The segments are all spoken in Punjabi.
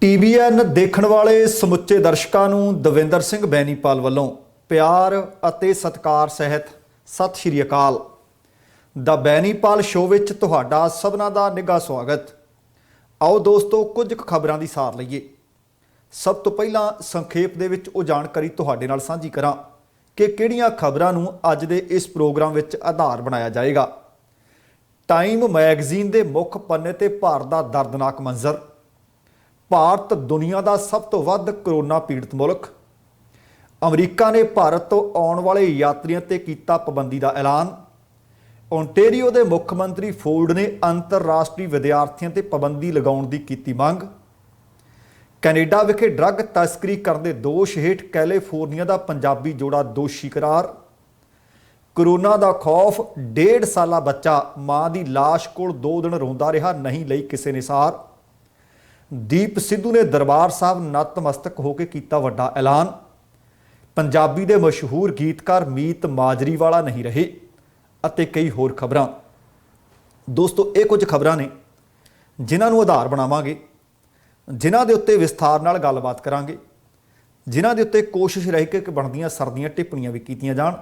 TVN ਦੇਖਣ ਵਾਲੇ ਸਮੁੱਚੇ ਦਰਸ਼ਕਾਂ ਨੂੰ ਦਵਿੰਦਰ ਸਿੰਘ ਬੈਨੀਪਾਲ ਵੱਲੋਂ ਪਿਆਰ ਅਤੇ ਸਤਿਕਾਰ ਸਹਿਤ ਸਤਿ ਸ਼੍ਰੀ ਅਕਾਲ। ਦਾ ਬੈਨੀਪਾਲ ਸ਼ੋਅ ਵਿੱਚ ਤੁਹਾਡਾ ਸਭਨਾਂ ਦਾ ਨਿੱਘਾ ਸਵਾਗਤ। ਆਓ ਦੋਸਤੋ ਕੁਝ ਖਬਰਾਂ ਦੀ ਸਾਰ ਲਈਏ। ਸਭ ਤੋਂ ਪਹਿਲਾਂ ਸੰਖੇਪ ਦੇ ਵਿੱਚ ਉਹ ਜਾਣਕਾਰੀ ਤੁਹਾਡੇ ਨਾਲ ਸਾਂਝੀ ਕਰਾਂ ਕਿ ਕਿਹੜੀਆਂ ਖਬਰਾਂ ਨੂੰ ਅੱਜ ਦੇ ਇਸ ਪ੍ਰੋਗਰਾਮ ਵਿੱਚ ਆਧਾਰ ਬਣਾਇਆ ਜਾਏਗਾ। ਟਾਈਮ ਮੈਗਜ਼ੀਨ ਦੇ ਮੁੱਖ ਪੰਨੇ ਤੇ ਭਾਰਤ ਦਾ ਦਰਦਨਾਕ ਮੰਜ਼ਰ। ਭਾਰਤ ਦੁਨੀਆ ਦਾ ਸਭ ਤੋਂ ਵੱਧ ਕਰੋਨਾ ਪੀੜਤ ਮੁਲਕ। ਅਮਰੀਕਾ ਨੇ ਭਾਰਤ ਤੋਂ ਆਉਣ ਵਾਲੇ ਯਾਤਰੀਆਂ ਤੇ ਕੀਤਾ ਪਾਬੰਦੀ ਦਾ ਐਲਾਨ। ਓਨਟਾਰੀਓ ਦੇ ਮੁੱਖ ਮੰਤਰੀ ਫੋਰਡ ਨੇ ਅੰਤਰਰਾਸ਼ਟਰੀ ਵਿਦਿਆਰਥੀਆਂ ਤੇ ਪਾਬੰਦੀ ਲਗਾਉਣ ਦੀ ਕੀਤੀ ਮੰਗ। ਕੈਨੇਡਾ ਵਿਖੇ ਡਰੱਗ ਤਸਕਰੀ ਕਰਨ ਦੇ ਦੋਸ਼ ਹੇਠ ਕੈਲੀਫੋਰਨੀਆ ਦਾ ਪੰਜਾਬੀ ਜੋੜਾ ਦੋਸ਼ੀ ਕਰਾਰ। ਕਰੋਨਾ ਦਾ ਖੌਫ, 1.5 ਸਾਲਾ ਬੱਚਾ ਮਾਂ ਦੀ ਲਾਸ਼ ਕੋਲ 2 ਦਿਨ ਰੋਂਦਾ ਰਿਹਾ, ਨਹੀਂ ਲਈ ਕਿਸੇ ਨੇ ਸਾਰ। ਦੀਪ ਸਿੱਧੂ ਨੇ ਦਰਬਾਰ ਸਾਹਿਬ ਨਤਮਸਤਕ ਹੋ ਕੇ ਕੀਤਾ ਵੱਡਾ ਐਲਾਨ। ਪੰਜਾਬੀ ਦੇ ਮਸ਼ਹੂਰ ਗੀਤਕਾਰ ਮੀਤ ਮਾਜਰੀਵਾਲਾ ਨਹੀਂ ਰਹੇ ਅਤੇ ਕਈ ਹੋਰ ਖਬਰਾਂ। ਦੋਸਤੋ, ਇਹ ਕੁਝ ਖਬਰਾਂ ਨੇ ਜਿਨ੍ਹਾਂ ਨੂੰ ਆਧਾਰ ਬਣਾਵਾਂਗੇ, ਜਿਨ੍ਹਾਂ ਦੇ ਉੱਤੇ ਵਿਸਥਾਰ ਨਾਲ ਗੱਲਬਾਤ ਕਰਾਂਗੇ, ਜਿਨ੍ਹਾਂ ਦੇ ਉੱਤੇ ਕੋਸ਼ਿਸ਼ ਰਹੇ ਕਿ ਬਣਦੀਆਂ ਸਰਦੀਆਂ ਟਿੱਪਣੀਆਂ ਵੀ ਕੀਤੀਆਂ ਜਾਣ।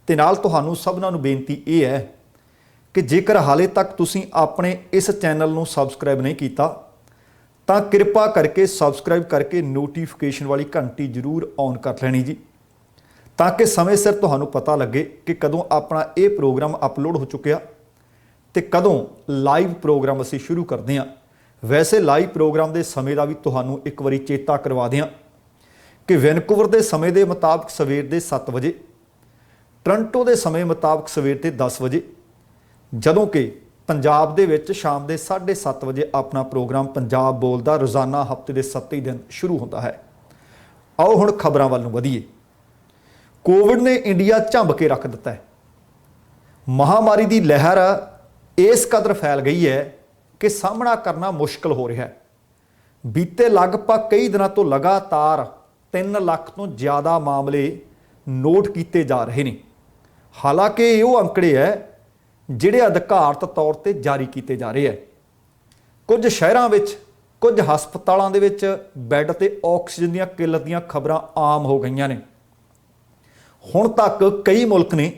ਤੇ ਨਾਲ ਤੁਹਾਨੂੰ ਸਭਨਾਂ ਨੂੰ ਬੇਨਤੀ ਇਹ ਹੈ ਕਿ ਜੇਕਰ ਹਾਲੇ ਤੱਕ ਤੁਸੀਂ ਆਪਣੇ ਇਸ ਚੈਨਲ ਨੂੰ ਸਬਸਕ੍ਰਾਈਬ ਨਹੀਂ ਕੀਤਾ ਤਾਂ ਕਿਰਪਾ ਕਰਕੇ ਸਬਸਕ੍ਰਾਈਬ ਕਰਕੇ ਨੋਟੀਫਿਕੇਸ਼ਨ ਵਾਲੀ ਘੰਟੀ ਜ਼ਰੂਰ ਔਨ ਕਰ ਲੈਣੀ ਜੀ, ਤਾਂ ਕਿ ਸਮੇਂ ਸਿਰ ਤੁਹਾਨੂੰ ਪਤਾ ਲੱਗੇ ਕਿ ਕਦੋਂ ਆਪਣਾ ਇਹ ਪ੍ਰੋਗਰਾਮ ਅਪਲੋਡ ਹੋ ਚੁੱਕਿਆ ਤੇ ਕਦੋਂ ਲਾਈਵ ਪ੍ਰੋਗਰਾਮ ਅਸੀਂ ਸ਼ੁਰੂ ਕਰਦੇ ਹਾਂ। ਵੈਸੇ ਲਾਈਵ ਪ੍ਰੋਗਰਾਮ ਦੇ ਸਮੇਂ ਦਾ ਵੀ ਤੁਹਾਨੂੰ ਇੱਕ ਵਾਰੀ ਚੇਤਾ ਕਰਵਾ ਦਿਆਂ ਕਿ ਵੈਨਕੂਵਰ ਦੇ ਸਮੇਂ ਦੇ ਮੁਤਾਬਕ ਸਵੇਰ ਦੇ 7 ਵਜੇ, ਟੋਰਾਂਟੋ ਦੇ ਸਮੇਂ ਮੁਤਾਬਕ ਸਵੇਰ ਦੇ 10 ਵਜੇ, ਜਦੋਂ ਕਿ ਪੰਜਾਬ ਦੇ ਵਿੱਚ ਸ਼ਾਮ ਦੇ 7:30 ਵਜੇ ਆਪਣਾ ਪ੍ਰੋਗਰਾਮ ਪੰਜਾਬ ਬੋਲਦਾ ਰੋਜ਼ਾਨਾ ਹਫ਼ਤੇ ਦੇ 7 ਹੀ ਦਿਨ ਸ਼ੁਰੂ ਹੁੰਦਾ ਹੈ। ਆਓ ਹੁਣ ਖਬਰਾਂ ਵੱਲ ਨੂੰ ਵਧੀਏ। ਕੋਵਿਡ ਨੇ ਇੰਡੀਆ ਝੰਬ ਕੇ ਰੱਖ ਦਿੱਤਾ ਹੈ। ਮਹਾਮਾਰੀ ਦੀ ਲਹਿਰ ਇਸ ਕਦਰ ਫੈਲ ਗਈ ਹੈ ਕਿ ਸਾਹਮਣਾ ਕਰਨਾ ਮੁਸ਼ਕਲ ਹੋ ਰਿਹਾ ਹੈ। ਬੀਤੇ ਲਗਭਗ ਕਈ ਦਿਨਾਂ ਤੋਂ ਲਗਾਤਾਰ 3 ਲੱਖ ਤੋਂ ਜ਼ਿਆਦਾ ਮਾਮਲੇ ਨੋਟ ਕੀਤੇ ਜਾ ਰਹੇ ਨੇ। ਹਾਲਾਂਕਿ ਇਹ ਉਹ ਅੰਕੜੇ ਹੈ ਜਿਹੜੇ ਅਧਿਕਾਰਤ ਤੌਰ ਤੇ ਜਾਰੀ ਕੀਤੇ ਜਾ ਰਹੇ ਹੈ। ਕੁਝ ਸ਼ਹਿਰਾਂ ਵਿੱਚ, ਕੁਝ ਹਸਪਤਾਲਾਂ ਦੇ ਵਿੱਚ ਬੈੱਡ ਤੇ ਆਕਸੀਜਨ ਦੀਆਂ ਕਿੱਲਤ ਦੀਆਂ ਖਬਰਾਂ ਆਮ ਹੋ ਗਈਆਂ ਨੇ। ਹੁਣ ਤੱਕ ਕਈ ਮੁਲਕ ਨੇ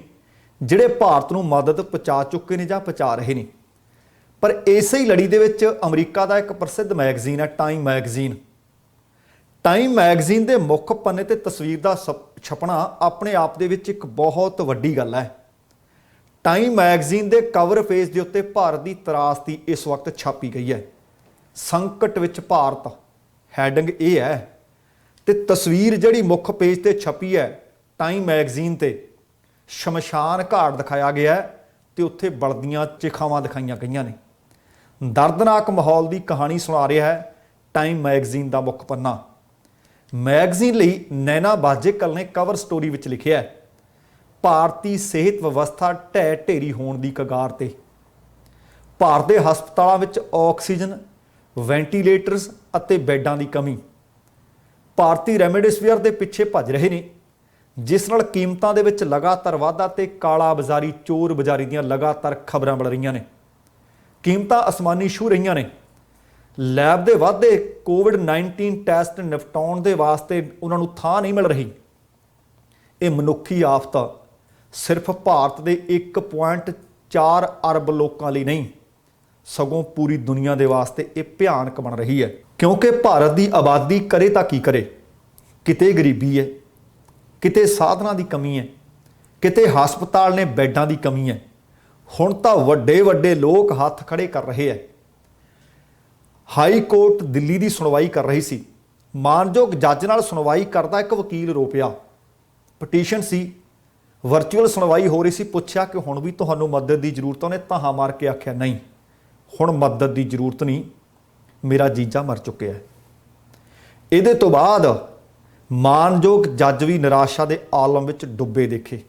ਜਿਹੜੇ ਭਾਰਤ ਨੂੰ ਮਦਦ ਪਹੁੰਚਾ ਚੁੱਕੇ ਨੇ ਜਾਂ ਪਹੁੰਚਾ ਰਹੇ ਨੇ। ਪਰ ਇਸੇ ਹੀ ਲੜੀ ਦੇ ਵਿੱਚ ਅਮਰੀਕਾ ਦਾ ਇੱਕ ਪ੍ਰਸਿੱਧ ਮੈਗਜ਼ੀਨ ਹੈ ਟਾਈਮ ਮੈਗਜ਼ੀਨ। ਟਾਈਮ ਮੈਗਜ਼ੀਨ ਦੇ ਮੁੱਖ ਪੰਨੇ ਤੇ ਤਸਵੀਰ ਦਾ ਛਪਣਾ ਆਪਣੇ ਆਪ ਦੇ ਵਿੱਚ ਇੱਕ ਬਹੁਤ ਵੱਡੀ ਗੱਲ ਹੈ। ਟਾਈਮ ਮੈਗਜ਼ੀਨ ਦੇ ਕਵਰ ਪੇਜ ਦੇ ਉੱਤੇ ਭਾਰਤ ਦੀ ਤਰਾਸਦੀ ਇਸ ਵਕਤ ਛਾਪੀ ਗਈ ਹੈ। ਸੰਕਟ ਵਿੱਚ ਭਾਰਤ ਹੈਡਿੰਗ ਇਹ ਹੈ ਤੇ ਤਸਵੀਰ ਜਿਹੜੀ ਮੁੱਖ ਪੇਜ ਤੇ ਛਪੀ ਹੈ ਟਾਈਮ ਮੈਗਜ਼ੀਨ ਤੇ, ਸ਼ਮਸ਼ਾਨ ਘਾਟ ਦਿਖਾਇਆ ਗਿਆ ਤੇ ਉੱਥੇ ਬਲਦੀਆਂ ਚਿਖਾਵਾਂ ਦਿਖਾਈਆਂ ਗਈਆਂ ਨੇ। ਦਰਦਨਾਕ ਮਾਹੌਲ ਦੀ ਕਹਾਣੀ ਸੁਣਾ ਰਿਹਾ ਹੈ ਟਾਈਮ ਮੈਗਜ਼ੀਨ ਦਾ ਮੁੱਖ ਪੰਨਾ। ਮੈਗਜ਼ੀਨ ਲਈ ਨੈਨਾ ਬਾਜੇਕਲ ਨੇ ਕਵਰ ਸਟੋਰੀ ਵਿੱਚ ਲਿਖਿਆ, ਭਾਰਤੀ ਸਿਹਤ ਵਿਵਸਥਾ ਢਹਿ ਢੇਰੀ ਹੋਣ ਦੀ ਕਗਾਰ ਤੇ। ਭਾਰਤ ਦੇ ਹਸਪਤਾਲਾਂ ਵਿੱਚ ਆਕਸੀਜਨ, ਵੈਂਟੀਲੇਟਰਸ ਅਤੇ ਬੈੱਡਾਂ ਦੀ ਕਮੀ। ਭਾਰਤੀ ਰੈਮਡੇਸਿਵਿਰ ਦੇ ਪਿੱਛੇ ਭੱਜ ਰਹੇ ਨੇ, ਜਿਸ ਨਾਲ ਕੀਮਤਾਂ ਦੇ ਵਿੱਚ ਲਗਾਤਾਰ ਵਾਧਾ ਤੇ ਕਾਲਾ ਬਾਜ਼ਾਰੀ, ਚੋਰ ਬਾਜ਼ਾਰੀ ਦੀਆਂ ਲਗਾਤਾਰ ਖਬਰਾਂ ਮਿਲ ਰਹੀਆਂ ਨੇ। ਕੀਮਤਾਂ ਅਸਮਾਨੀ ਛੂਹ ਰਹੀਆਂ ਨੇ। ਲੈਬ ਦੇ ਵਾਧੇ, ਕੋਵਿਡ-19 ਟੈਸਟ ਨਿਪਟਾਉਣ ਦੇ ਵਾਸਤੇ ਉਹਨਾਂ ਨੂੰ ਥਾਂ ਨਹੀਂ ਮਿਲ ਰਹੀ। ਇਹ ਮਨੁੱਖੀ ਆਫਤ ਸਿਰਫ ਭਾਰਤ ਦੇ 1.4 ਅਰਬ ਲੋਕਾਂ ਲਈ ਨਹੀਂ, ਸਗੋਂ ਪੂਰੀ ਦੁਨੀਆ ਦੇ ਵਾਸਤੇ ਇਹ ਭਿਆਨਕ ਬਣ ਰਹੀ ਹੈ। ਕਿਉਂਕਿ ਭਾਰਤ ਦੀ ਆਬਾਦੀ ਕਰੇ ਤਾਂ ਕੀ ਕਰੇ। ਕਿਤੇ ਗਰੀਬੀ ਹੈ, ਕਿਤੇ ਸਾਧਨਾਂ ਦੀ ਕਮੀ ਹੈ, ਕਿਤੇ ਹਸਪਤਾਲ ਨੇ ਬੈੱਡਾਂ ਦੀ ਕਮੀ ਹੈ। ਹੁਣ ਤਾਂ ਵੱਡੇ ਵੱਡੇ ਲੋਕ ਹੱਥ ਖੜੇ ਕਰ ਰਹੇ ਹੈ। ਹਾਈ ਕੋਰਟ ਦਿੱਲੀ ਦੀ ਸੁਣਵਾਈ ਕਰ ਰਹੀ ਸੀ। ਮਾਨਯੋਗ ਜੱਜ ਨਾਲ ਸੁਣਵਾਈ ਕਰਦਾ ਇੱਕ ਵਕੀਲ ਰੋ ਪਿਆ। ਪਟੀਸ਼ਨ ਸੀ, ਵਰਚੁਅਲ ਸੁਣਵਾਈ ਹੋ ਰਹੀ ਸੀ। ਪੁੱਛਿਆ ਕਿ ਹੁਣ ਵੀ ਤੁਹਾਨੂੰ ਮਦਦ ਦੀ ਜ਼ਰੂਰਤ? ਉਹਨੇ ਧਾਹਾਂ ਮਾਰ ਕੇ ਆਖਿਆ, ਨਹੀਂ ਹੁਣ ਮਦਦ ਦੀ ਜ਼ਰੂਰਤ ਨਹੀਂ, ਮੇਰਾ ਜੀਜਾ ਮਰ ਚੁੱਕਿਆ ਹੈ। ਇਹਦੇ ਤੋਂ ਬਾਅਦ ਮਾਨਯੋਗ ਜੱਜ ਵੀ ਨਿਰਾਸ਼ਾ ਦੇ ਆਲਮ ਵਿੱਚ ਡੁੱਬੇ ਦੇਖੇ।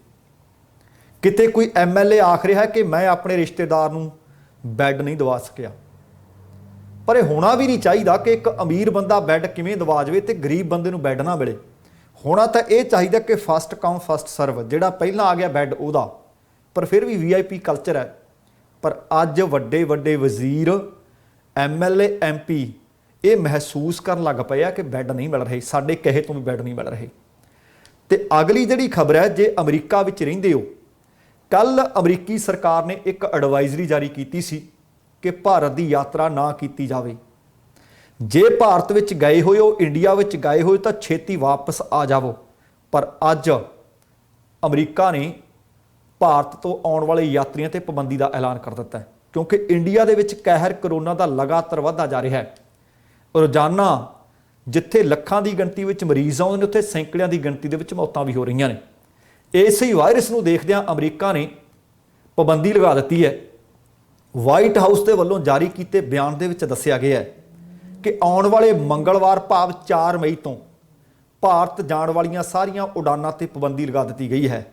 ਕਿਤੇ ਕੋਈ MLA ਆਖ ਰਿਹਾ ਕਿ ਮੈਂ ਆਪਣੇ ਰਿਸ਼ਤੇਦਾਰ ਨੂੰ ਬੈੱਡ ਨਹੀਂ ਦਵਾ ਸਕਿਆ। ਪਰ ਇਹ ਹੋਣਾ ਵੀ ਨਹੀਂ ਚਾਹੀਦਾ ਕਿ ਇੱਕ ਅਮੀਰ ਬੰਦਾ ਬੈੱਡ ਕਿਵੇਂ ਦਵਾ ਜਾਵੇ ਤੇ ਗਰੀਬ ਬੰਦੇ ਨੂੰ ਬੈੱਡ ਨਾ ਮਿਲੇ। ਹੋਣਾ ਤਾਂ ਇਹ ਚਾਹੀਦਾ ਕਿ ਫਸਟ ਕਮ ਫਸਟ ਸਰਵ, ਜਿਹੜਾ ਪਹਿਲਾਂ ਆ ਗਿਆ ਬੈੱਡ ਉਹਦਾ। ਪਰ ਫਿਰ ਵੀ VIP ਕਲਚਰ ਹੈ। ਪਰ ਅੱਜ ਵੱਡੇ ਵੱਡੇ ਵਜ਼ੀਰ, MLA MP ਇਹ ਮਹਿਸੂਸ ਕਰਨ ਲੱਗ ਪਏ ਆ ਕਿ ਬੈੱਡ ਨਹੀਂ ਮਿਲ ਰਹੇ, ਸਾਡੇ ਕਹੇ ਤੋਂ ਵੀ ਬੈੱਡ ਨਹੀਂ ਮਿਲ ਰਹੇ। ਤੇ ਅਗਲੀ ਜਿਹੜੀ ਖਬਰ ਹੈ, ਜੇ ਅਮਰੀਕਾ ਵਿੱਚ ਰਹਿੰਦੇ ਹੋ, ਕੱਲ ਅਮਰੀਕੀ ਸਰਕਾਰ ਨੇ ਇੱਕ ਐਡਵਾਈਜ਼ਰੀ ਜਾਰੀ ਕੀਤੀ ਸੀ ਕਿ ਭਾਰਤ ਦੀ ਯਾਤਰਾ ਨਾ ਕੀਤੀ ਜਾਵੇ। ਜੇ ਭਾਰਤ ਵਿੱਚ ਗਏ ਹੋਏ ਹੋ, ਇੰਡੀਆ ਵਿੱਚ ਗਏ ਹੋਏ ਤਾਂ ਛੇਤੀ ਵਾਪਸ ਆ ਜਾਵੋ। ਪਰ ਅੱਜ ਅਮਰੀਕਾ ਨੇ ਭਾਰਤ ਤੋਂ ਆਉਣ ਵਾਲੇ ਯਾਤਰੀਆਂ ਤੇ ਪਾਬੰਦੀ ਦਾ ਐਲਾਨ ਕਰ ਦਿੱਤਾ ਹੈ, ਕਿਉਂਕਿ ਇੰਡੀਆ ਦੇ ਵਿੱਚ ਕਹਿਰ ਕਰੋਨਾ ਦਾ ਲਗਾਤਾਰ ਵਧਦਾ ਜਾ ਰਿਹਾ ਹੈ। ਰੋਜ਼ਾਨਾ ਜਿੱਥੇ ਲੱਖਾਂ ਦੀ ਗਿਣਤੀ ਵਿੱਚ ਮਰੀਜ਼ ਆਉਂਦੇ ਨੇ, ਉੱਥੇ ਸੈਂਕੜਿਆਂ ਦੀ ਗਿਣਤੀ ਦੇ ਵਿੱਚ ਮੌਤਾਂ ਵੀ ਹੋ ਰਹੀਆਂ ਨੇ। ਇਸੇ ਵਾਇਰਸ ਨੂੰ ਦੇਖਦਿਆਂ ਅਮਰੀਕਾ ਨੇ ਪਾਬੰਦੀ ਲਗਾ ਦਿੱਤੀ ਹੈ। ਵਾਈਟ ਹਾਊਸ ਦੇ ਵੱਲੋਂ ਜਾਰੀ ਕੀਤੇ ਬਿਆਨ ਦੇ ਵਿੱਚ ਦੱਸਿਆ ਗਿਆ ਹੈ ਕਿ ਆਉਣ ਵਾਲੇ ਮੰਗਲਵਾਰ ਭਾਵ 4 ਮਈ ਤੋਂ ਭਾਰਤ ਜਾਣ ਵਾਲੀਆਂ ਸਾਰੀਆਂ ਉਡਾਨਾਂ ਤੇ ਪਾਬੰਦੀ ਲਗਾ ਦਿੱਤੀ ਗਈ ਹੈ।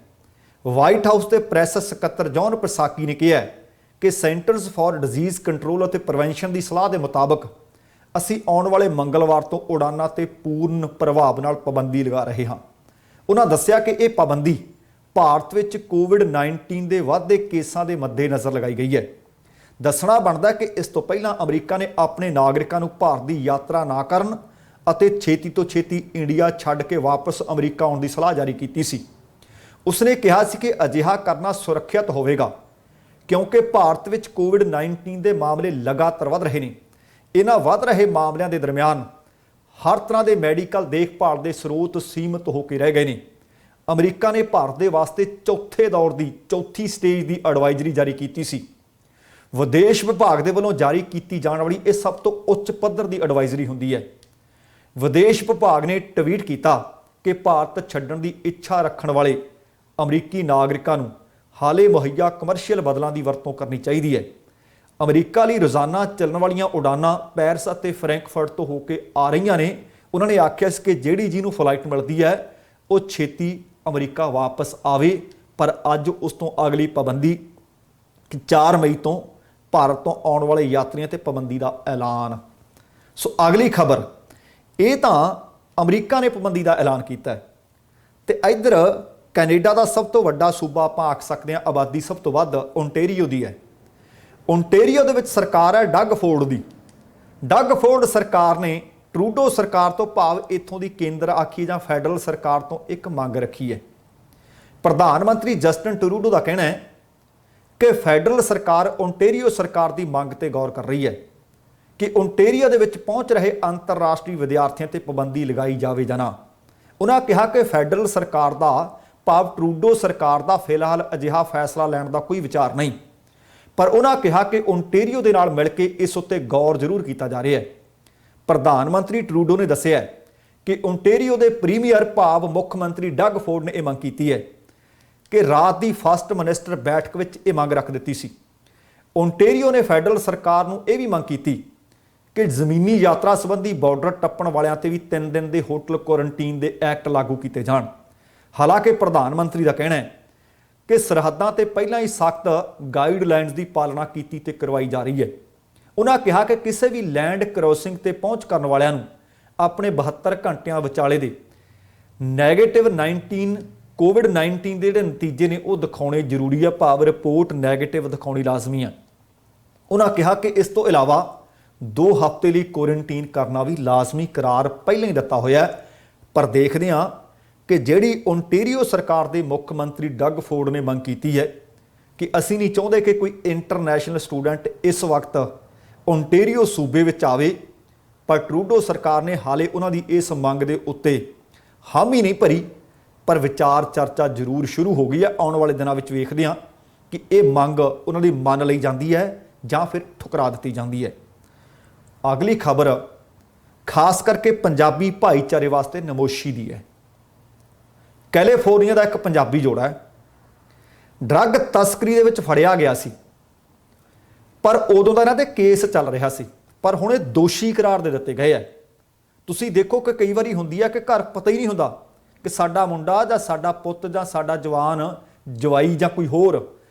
ਵਾਈਟ ਹਾਊਸ ਦੇ ਪ੍ਰੈਸ ਸਕੱਤਰ ਜੌਨ ਪਸਾਕੀ ਨੇ ਕਿਹਾ ਕਿ ਸੈਂਟਰਸ ਫਾਰ ਡਿਜ਼ੀਜ਼ ਕੰਟਰੋਲ ਅਤੇ ਪ੍ਰੀਵੈਂਸ਼ਨ ਦੀ ਸਲਾਹ ਦੇ ਮੁਤਾਬਕ ਅਸੀਂ ਆਉਣ ਵਾਲੇ ਮੰਗਲਵਾਰ ਤੋਂ ਉਡਾਨਾਂ ਤੇ ਪੂਰਨ ਪ੍ਰਭਾਵ ਨਾਲ ਪਾਬੰਦੀ ਲਗਾ ਰਹੇ ਹਾਂ। ਉਹਨਾਂ ਦੱਸਿਆ ਕਿ ਇਹ ਪਾਬੰਦੀ ਭਾਰਤ ਵਿੱਚ ਕੋਵਿਡ-19 ਦੇ ਵੱਧਦੇ ਕੇਸਾਂ ਦੇ ਮੱਦੇਨਜ਼ਰ ਲਗਾਈ ਗਈ ਹੈ। ਦੱਸਣਾ ਬਣਦਾ ਕਿ ਇਸ ਤੋਂ ਪਹਿਲਾਂ ਅਮਰੀਕਾ ਨੇ ਆਪਣੇ ਨਾਗਰਿਕਾਂ ਨੂੰ ਭਾਰਤ ਦੀ ਯਾਤਰਾ ਨਾ ਕਰਨ ਅਤੇ ਛੇਤੀ ਤੋਂ ਛੇਤੀ ਇੰਡੀਆ ਛੱਡ ਕੇ ਵਾਪਸ ਅਮਰੀਕਾ ਆਉਣ ਦੀ ਸਲਾਹ ਜਾਰੀ ਕੀਤੀ ਸੀ। ਉਸਨੇ ਕਿਹਾ ਸੀ ਕਿ ਅਜਿਹਾ ਕਰਨਾ ਸੁਰੱਖਿਅਤ ਹੋਵੇਗਾ ਕਿਉਂਕਿ ਭਾਰਤ ਵਿੱਚ ਕੋਵਿਡ-19 ਦੇ ਮਾਮਲੇ ਲਗਾਤਾਰ ਵਧ ਰਹੇ ਨੇ। ਇਹਨਾਂ ਵਧ ਰਹੇ ਮਾਮਲਿਆਂ ਦੇ ਦਰਮਿਆਨ ਹਰ ਤਰ੍ਹਾਂ ਦੇ ਮੈਡੀਕਲ ਦੇਖਭਾਲ ਦੇ ਸਰੋਤ ਸੀਮਿਤ ਹੋ ਕੇ ਰਹਿ ਗਏ ਨੇ। ਅਮਰੀਕਾ ਨੇ ਭਾਰਤ ਦੇ ਵਾਸਤੇ ਚੌਥੇ ਦੌਰ ਦੀ ਚੌਥੀ ਸਟੇਜ ਦੀ ਐਡਵਾਈਜ਼ਰੀ ਜਾਰੀ ਕੀਤੀ ਸੀ। ਵਿਦੇਸ਼ ਵਿਭਾਗ ਦੇ ਵੱਲੋਂ ਜਾਰੀ ਕੀਤੀ ਜਾਣ ਵਾਲੀ ਇਹ ਸਭ ਤੋਂ ਉੱਚ ਪੱਧਰ ਦੀ ਐਡਵਾਈਜ਼ਰੀ ਹੁੰਦੀ ਹੈ। ਵਿਦੇਸ਼ ਵਿਭਾਗ ਨੇ ਟਵੀਟ ਕੀਤਾ ਕਿ ਭਾਰਤ ਛੱਡਣ ਦੀ ਇੱਛਾ ਰੱਖਣ ਵਾਲੇ ਅਮਰੀਕੀ ਨਾਗਰਿਕਾਂ ਨੂੰ ਹਾਲੇ ਮੁਹੱਈਆ ਕਮਰਸ਼ੀਅਲ ਬਦਲਾਂ ਦੀ ਵਰਤੋਂ ਕਰਨੀ ਚਾਹੀਦੀ ਹੈ। ਅਮਰੀਕਾ ਲਈ ਰੋਜ਼ਾਨਾ ਚੱਲਣ ਵਾਲੀਆਂ ਉਡਾਨਾਂ ਪੈਰਿਸ ਅਤੇ ਫਰੈਂਕਫਰਟ ਤੋਂ ਹੋ ਕੇ ਆ ਰਹੀਆਂ ਨੇ। ਉਹਨਾਂ ਨੇ ਆਖਿਆ ਸੀ ਕਿ ਜਿਹੜੀ ਜਿਹਨੂੰ ਫਲਾਈਟ ਮਿਲਦੀ ਹੈ ਉਹ ਛੇਤੀ ਅਮਰੀਕਾ ਵਾਪਸ ਆਵੇ। ਪਰ ਅੱਜ ਉਸ ਤੋਂ ਅਗਲੀ ਪਾਬੰਦੀ 4 ਮਈ ਤੋਂ ਭਾਰਤ ਤੋਂ ਆਉਣ ਵਾਲੇ ਯਾਤਰੀਆਂ ਤੇ ਪਾਬੰਦੀ ਦਾ ਐਲਾਨ। ਸੋ ਅਗਲੀ ਖਬਰ, ਇਹ ਤਾਂ ਅਮਰੀਕਾ ਨੇ ਪਾਬੰਦੀ ਦਾ ਐਲਾਨ ਕੀਤਾ ਹੈ ਤੇ ਇੱਧਰ ਕੈਨੇਡਾ ਦਾ ਸਭ ਤੋਂ ਵੱਡਾ ਸੂਬਾ ਆਪਾਂ ਆਖ ਸਕਦੇ ਹਾਂ, ਆਬਾਦੀ ਸਭ ਤੋਂ ਵੱਧ ਓਨਟੇਰੀਓ ਦੀ ਹੈ। ਓਨਟੇਰੀਓ ਦੇ ਵਿੱਚ ਸਰਕਾਰ ਹੈ ਡਗ ਫੋਰਡ ਦੀ। ਡਗ ਫੋਰਡ ਸਰਕਾਰ ਨੇ ਟਰੂਡੋ ਸਰਕਾਰ ਤੋਂ ਭਾਵ ਇੱਥੋਂ ਦੀ ਕੇਂਦਰ ਆਖੀ ਜਾਂ ਫੈਡਰਲ ਸਰਕਾਰ ਤੋਂ ਇੱਕ ਮੰਗ ਰੱਖੀ ਹੈ। ਪ੍ਰਧਾਨ ਮੰਤਰੀ ਜਸਟਿਨ ਟਰੂਡੋ ਦਾ ਕਹਿਣਾ ਹੈ ਕਿ ਫੈਡਰਲ ਸਰਕਾਰ ਓਨਟੇਰੀਓ ਸਰਕਾਰ ਦੀ ਮੰਗ ਤੇ ਗੌਰ ਕਰ ਰਹੀ ਹੈ ਕਿ ਓਨਟੇਰੀਓ ਦੇ ਵਿੱਚ ਪਹੁੰਚ ਰਹੇ ਅੰਤਰਰਾਸ਼ਟਰੀ ਵਿਦਿਆਰਥੀਆਂ ਤੇ ਪਾਬੰਦੀ ਲਗਾਈ ਜਾਵੇ ਜਾਂ ਨਾ। ਉਹਨਾਂ ਕਿਹਾ ਕਿ ਫੈਡਰਲ ਸਰਕਾਰ ਦਾ ਭਾਵ ਟਰੂਡੋ ਸਰਕਾਰ ਦਾ ਫਿਲਹਾਲ ਅਜਿਹਾ ਫੈਸਲਾ ਲੈਣ ਦਾ ਕੋਈ ਵਿਚਾਰ ਨਹੀਂ, ਪਰ ਉਹਨਾਂ ਕਿਹਾ ਕਿ ਓਨਟੇਰੀਓ ਦੇ ਨਾਲ ਮਿਲ ਕੇ ਇਸ ਉੱਤੇ ਗੌਰ ਜ਼ਰੂਰ ਕੀਤਾ ਜਾ ਰਿਹਾ ਹੈ। ਪ੍ਰਧਾਨ ਮੰਤਰੀ ਟਰੂਡੋ ਨੇ ਦੱਸਿਆ ਕਿ ਓਨਟੇਰੀਓ ਦੇ ਪ੍ਰੀਮੀਅਰ ਭਾਵ ਮੁੱਖ ਮੰਤਰੀ ਡਗ ਫੋਰਡ ਨੇ ਇਹ ਮੰਗ ਕੀਤੀ ਹੈ ਕਿ ਰਾਤ ਦੀ ਫਸਟ ਮਿਨਿਸਟਰ ਬੈਠਕ ਵਿੱਚ ਇਹ ਮੰਗ ਰੱਖ ਦਿੱਤੀ ਸੀ। ਓਨਟੇਰੀਓ ਨੇ ਫੈਡਰਲ ਸਰਕਾਰ ਨੂੰ ਇਹ ਵੀ ਮੰਗ ਕੀਤੀ ਕਿ ਜ਼ਮੀਨੀ ਯਾਤਰਾ ਸੰਬੰਧੀ ਬਾਰਡਰ ਟੱਪਣ ਵਾਲਿਆਂ ਤੇ ਵੀ 3 ਦਿਨ ਦੇ ਹੋਟਲ ਕੁਆਰੰਟੀਨ ਦੇ ਐਕਟ ਲਾਗੂ ਕੀਤੇ ਜਾਣ। ਹਾਲਾਂਕਿ ਪ੍ਰਧਾਨ ਮੰਤਰੀ ਦਾ ਕਹਿਣਾ ਹੈ ਕਿ ਸਰਹੱਦਾਂ ਤੇ ਪਹਿਲਾਂ ਹੀ ਸਖਤ ਗਾਈਡਲਾਈਨਸ ਦੀ ਪਾਲਣਾ ਕੀਤੀ ਤੇ ਕਰਵਾਈ ਜਾ ਰਹੀ ਹੈ। ਉਹਨਾਂ ਕਿਹਾ ਕਿ ਕਿਸੇ ਵੀ ਲੈਂਡ ਕ੍ਰੋਸਿੰਗ ਤੇ ਪਹੁੰਚ ਕਰਨ ਵਾਲਿਆਂ ਨੂੰ ਆਪਣੇ 72 ਘੰਟਿਆਂ ਵਿਚਾਲੇ ਦੇ -19 ਕੋਵਿਡ-19 ਦੇ ਜਿਹੜੇ ਨਤੀਜੇ ਨੇ ਉਹ ਦਿਖਾਉਣੇ ਜ਼ਰੂਰੀ ਆ, ਭਾਵ ਰਿਪੋਰਟ ਨੈਗੇਟਿਵ ਦਿਖਾਉਣੀ ਲਾਜ਼ਮੀ ਆ। ਉਹਨਾਂ ਕਿਹਾ ਕਿ ਇਸ ਤੋਂ ਇਲਾਵਾ 2 ਹਫ਼ਤੇ ਲਈ ਕੁਆਰੰਟੀਨ ਕਰਨਾ ਵੀ ਲਾਜ਼ਮੀ ਕਰਾਰ ਪਹਿਲਾਂ ਹੀ ਦਿੱਤਾ ਹੋਇਆ। ਪਰ ਦੇਖਦੇ ਹਾਂ ਕਿ ਜਿਹੜੀ ਓਨਟੇਰੀਓ ਸਰਕਾਰ ਦੇ ਮੁੱਖ ਮੰਤਰੀ ਡਗ ਫੋਰਡ ਨੇ ਮੰਗ ਕੀਤੀ ਹੈ ਕਿ ਅਸੀਂ ਨਹੀਂ ਚਾਹੁੰਦੇ ਕਿ ਕੋਈ ਇੰਟਰਨੈਸ਼ਨਲ ਸਟੂਡੈਂਟ ਇਸ ਵਕਤ ਓਨਟੇਰੀਓ ਸੂਬੇ ਵਿੱਚ ਆਵੇ, ਪਰ ਟਰੂਡੋ ਸਰਕਾਰ ਨੇ ਹਾਲੇ ਉਹਨਾਂ ਦੀ ਇਸ ਮੰਗ ਦੇ ਉੱਤੇ ਹਾਮੀ ਨਹੀਂ ਭਰੀ, ਪਰ ਵਿਚਾਰ ਚਰਚਾ ਜ਼ਰੂਰ ਸ਼ੁਰੂ ਹੋ ਗਈ ਹੈ। ਆਉਣ ਵਾਲੇ ਦਿਨਾਂ ਵਿੱਚ ਵੇਖਦੇ ਹਾਂ ਕਿ ਇਹ ਮੰਗ ਉਹਨਾਂ ਦੀ ਮੰਨ ਲਈ ਜਾਂਦੀ ਹੈ ਜਾਂ ਫਿਰ ਠੁਕਰਾ ਦਿੱਤੀ ਜਾਂਦੀ ਹੈ। ਅਗਲੀ ਖਬਰ ਖਾਸ ਕਰਕੇ ਪੰਜਾਬੀ ਭਾਈਚਾਰੇ ਵਾਸਤੇ ਨਮੋਸ਼ੀ ਦੀ ਹੈ। ਕੈਲੀਫੋਰਨੀਆ ਦਾ ਇੱਕ ਪੰਜਾਬੀ ਜੋੜਾ ਹੈ, ਡਰੱਗ ਤਸਕਰੀ ਦੇ ਵਿੱਚ ਫੜਿਆ ਗਿਆ ਸੀ, ਪਰ ਉਦੋਂ ਦਾ ਇਹਨਾਂ ਤੇ ਕੇਸ ਚੱਲ ਰਿਹਾ ਸੀ, ਪਰ ਹੁਣ ਇਹ ਦੋਸ਼ੀ ਕਰਾਰ ਦੇ ਦਿੱਤੇ ਗਏ ਹੈ। ਤੁਸੀਂ ਦੇਖੋ ਕਿ ਕਈ ਵਾਰੀ ਹੁੰਦੀ ਹੈ ਕਿ ਘਰ ਪਤਾ ਹੀ ਨਹੀਂ ਹੁੰਦਾ ਕਿ ਸਾਡਾ ਮੁੰਡਾ ਜਾਂ ਸਾਡਾ ਪੁੱਤ ਜਾਂ ਸਾਡਾ ਜਵਾਨ ਜਵਾਈ ਜਾਂ ਕੋਈ ਹੋਰ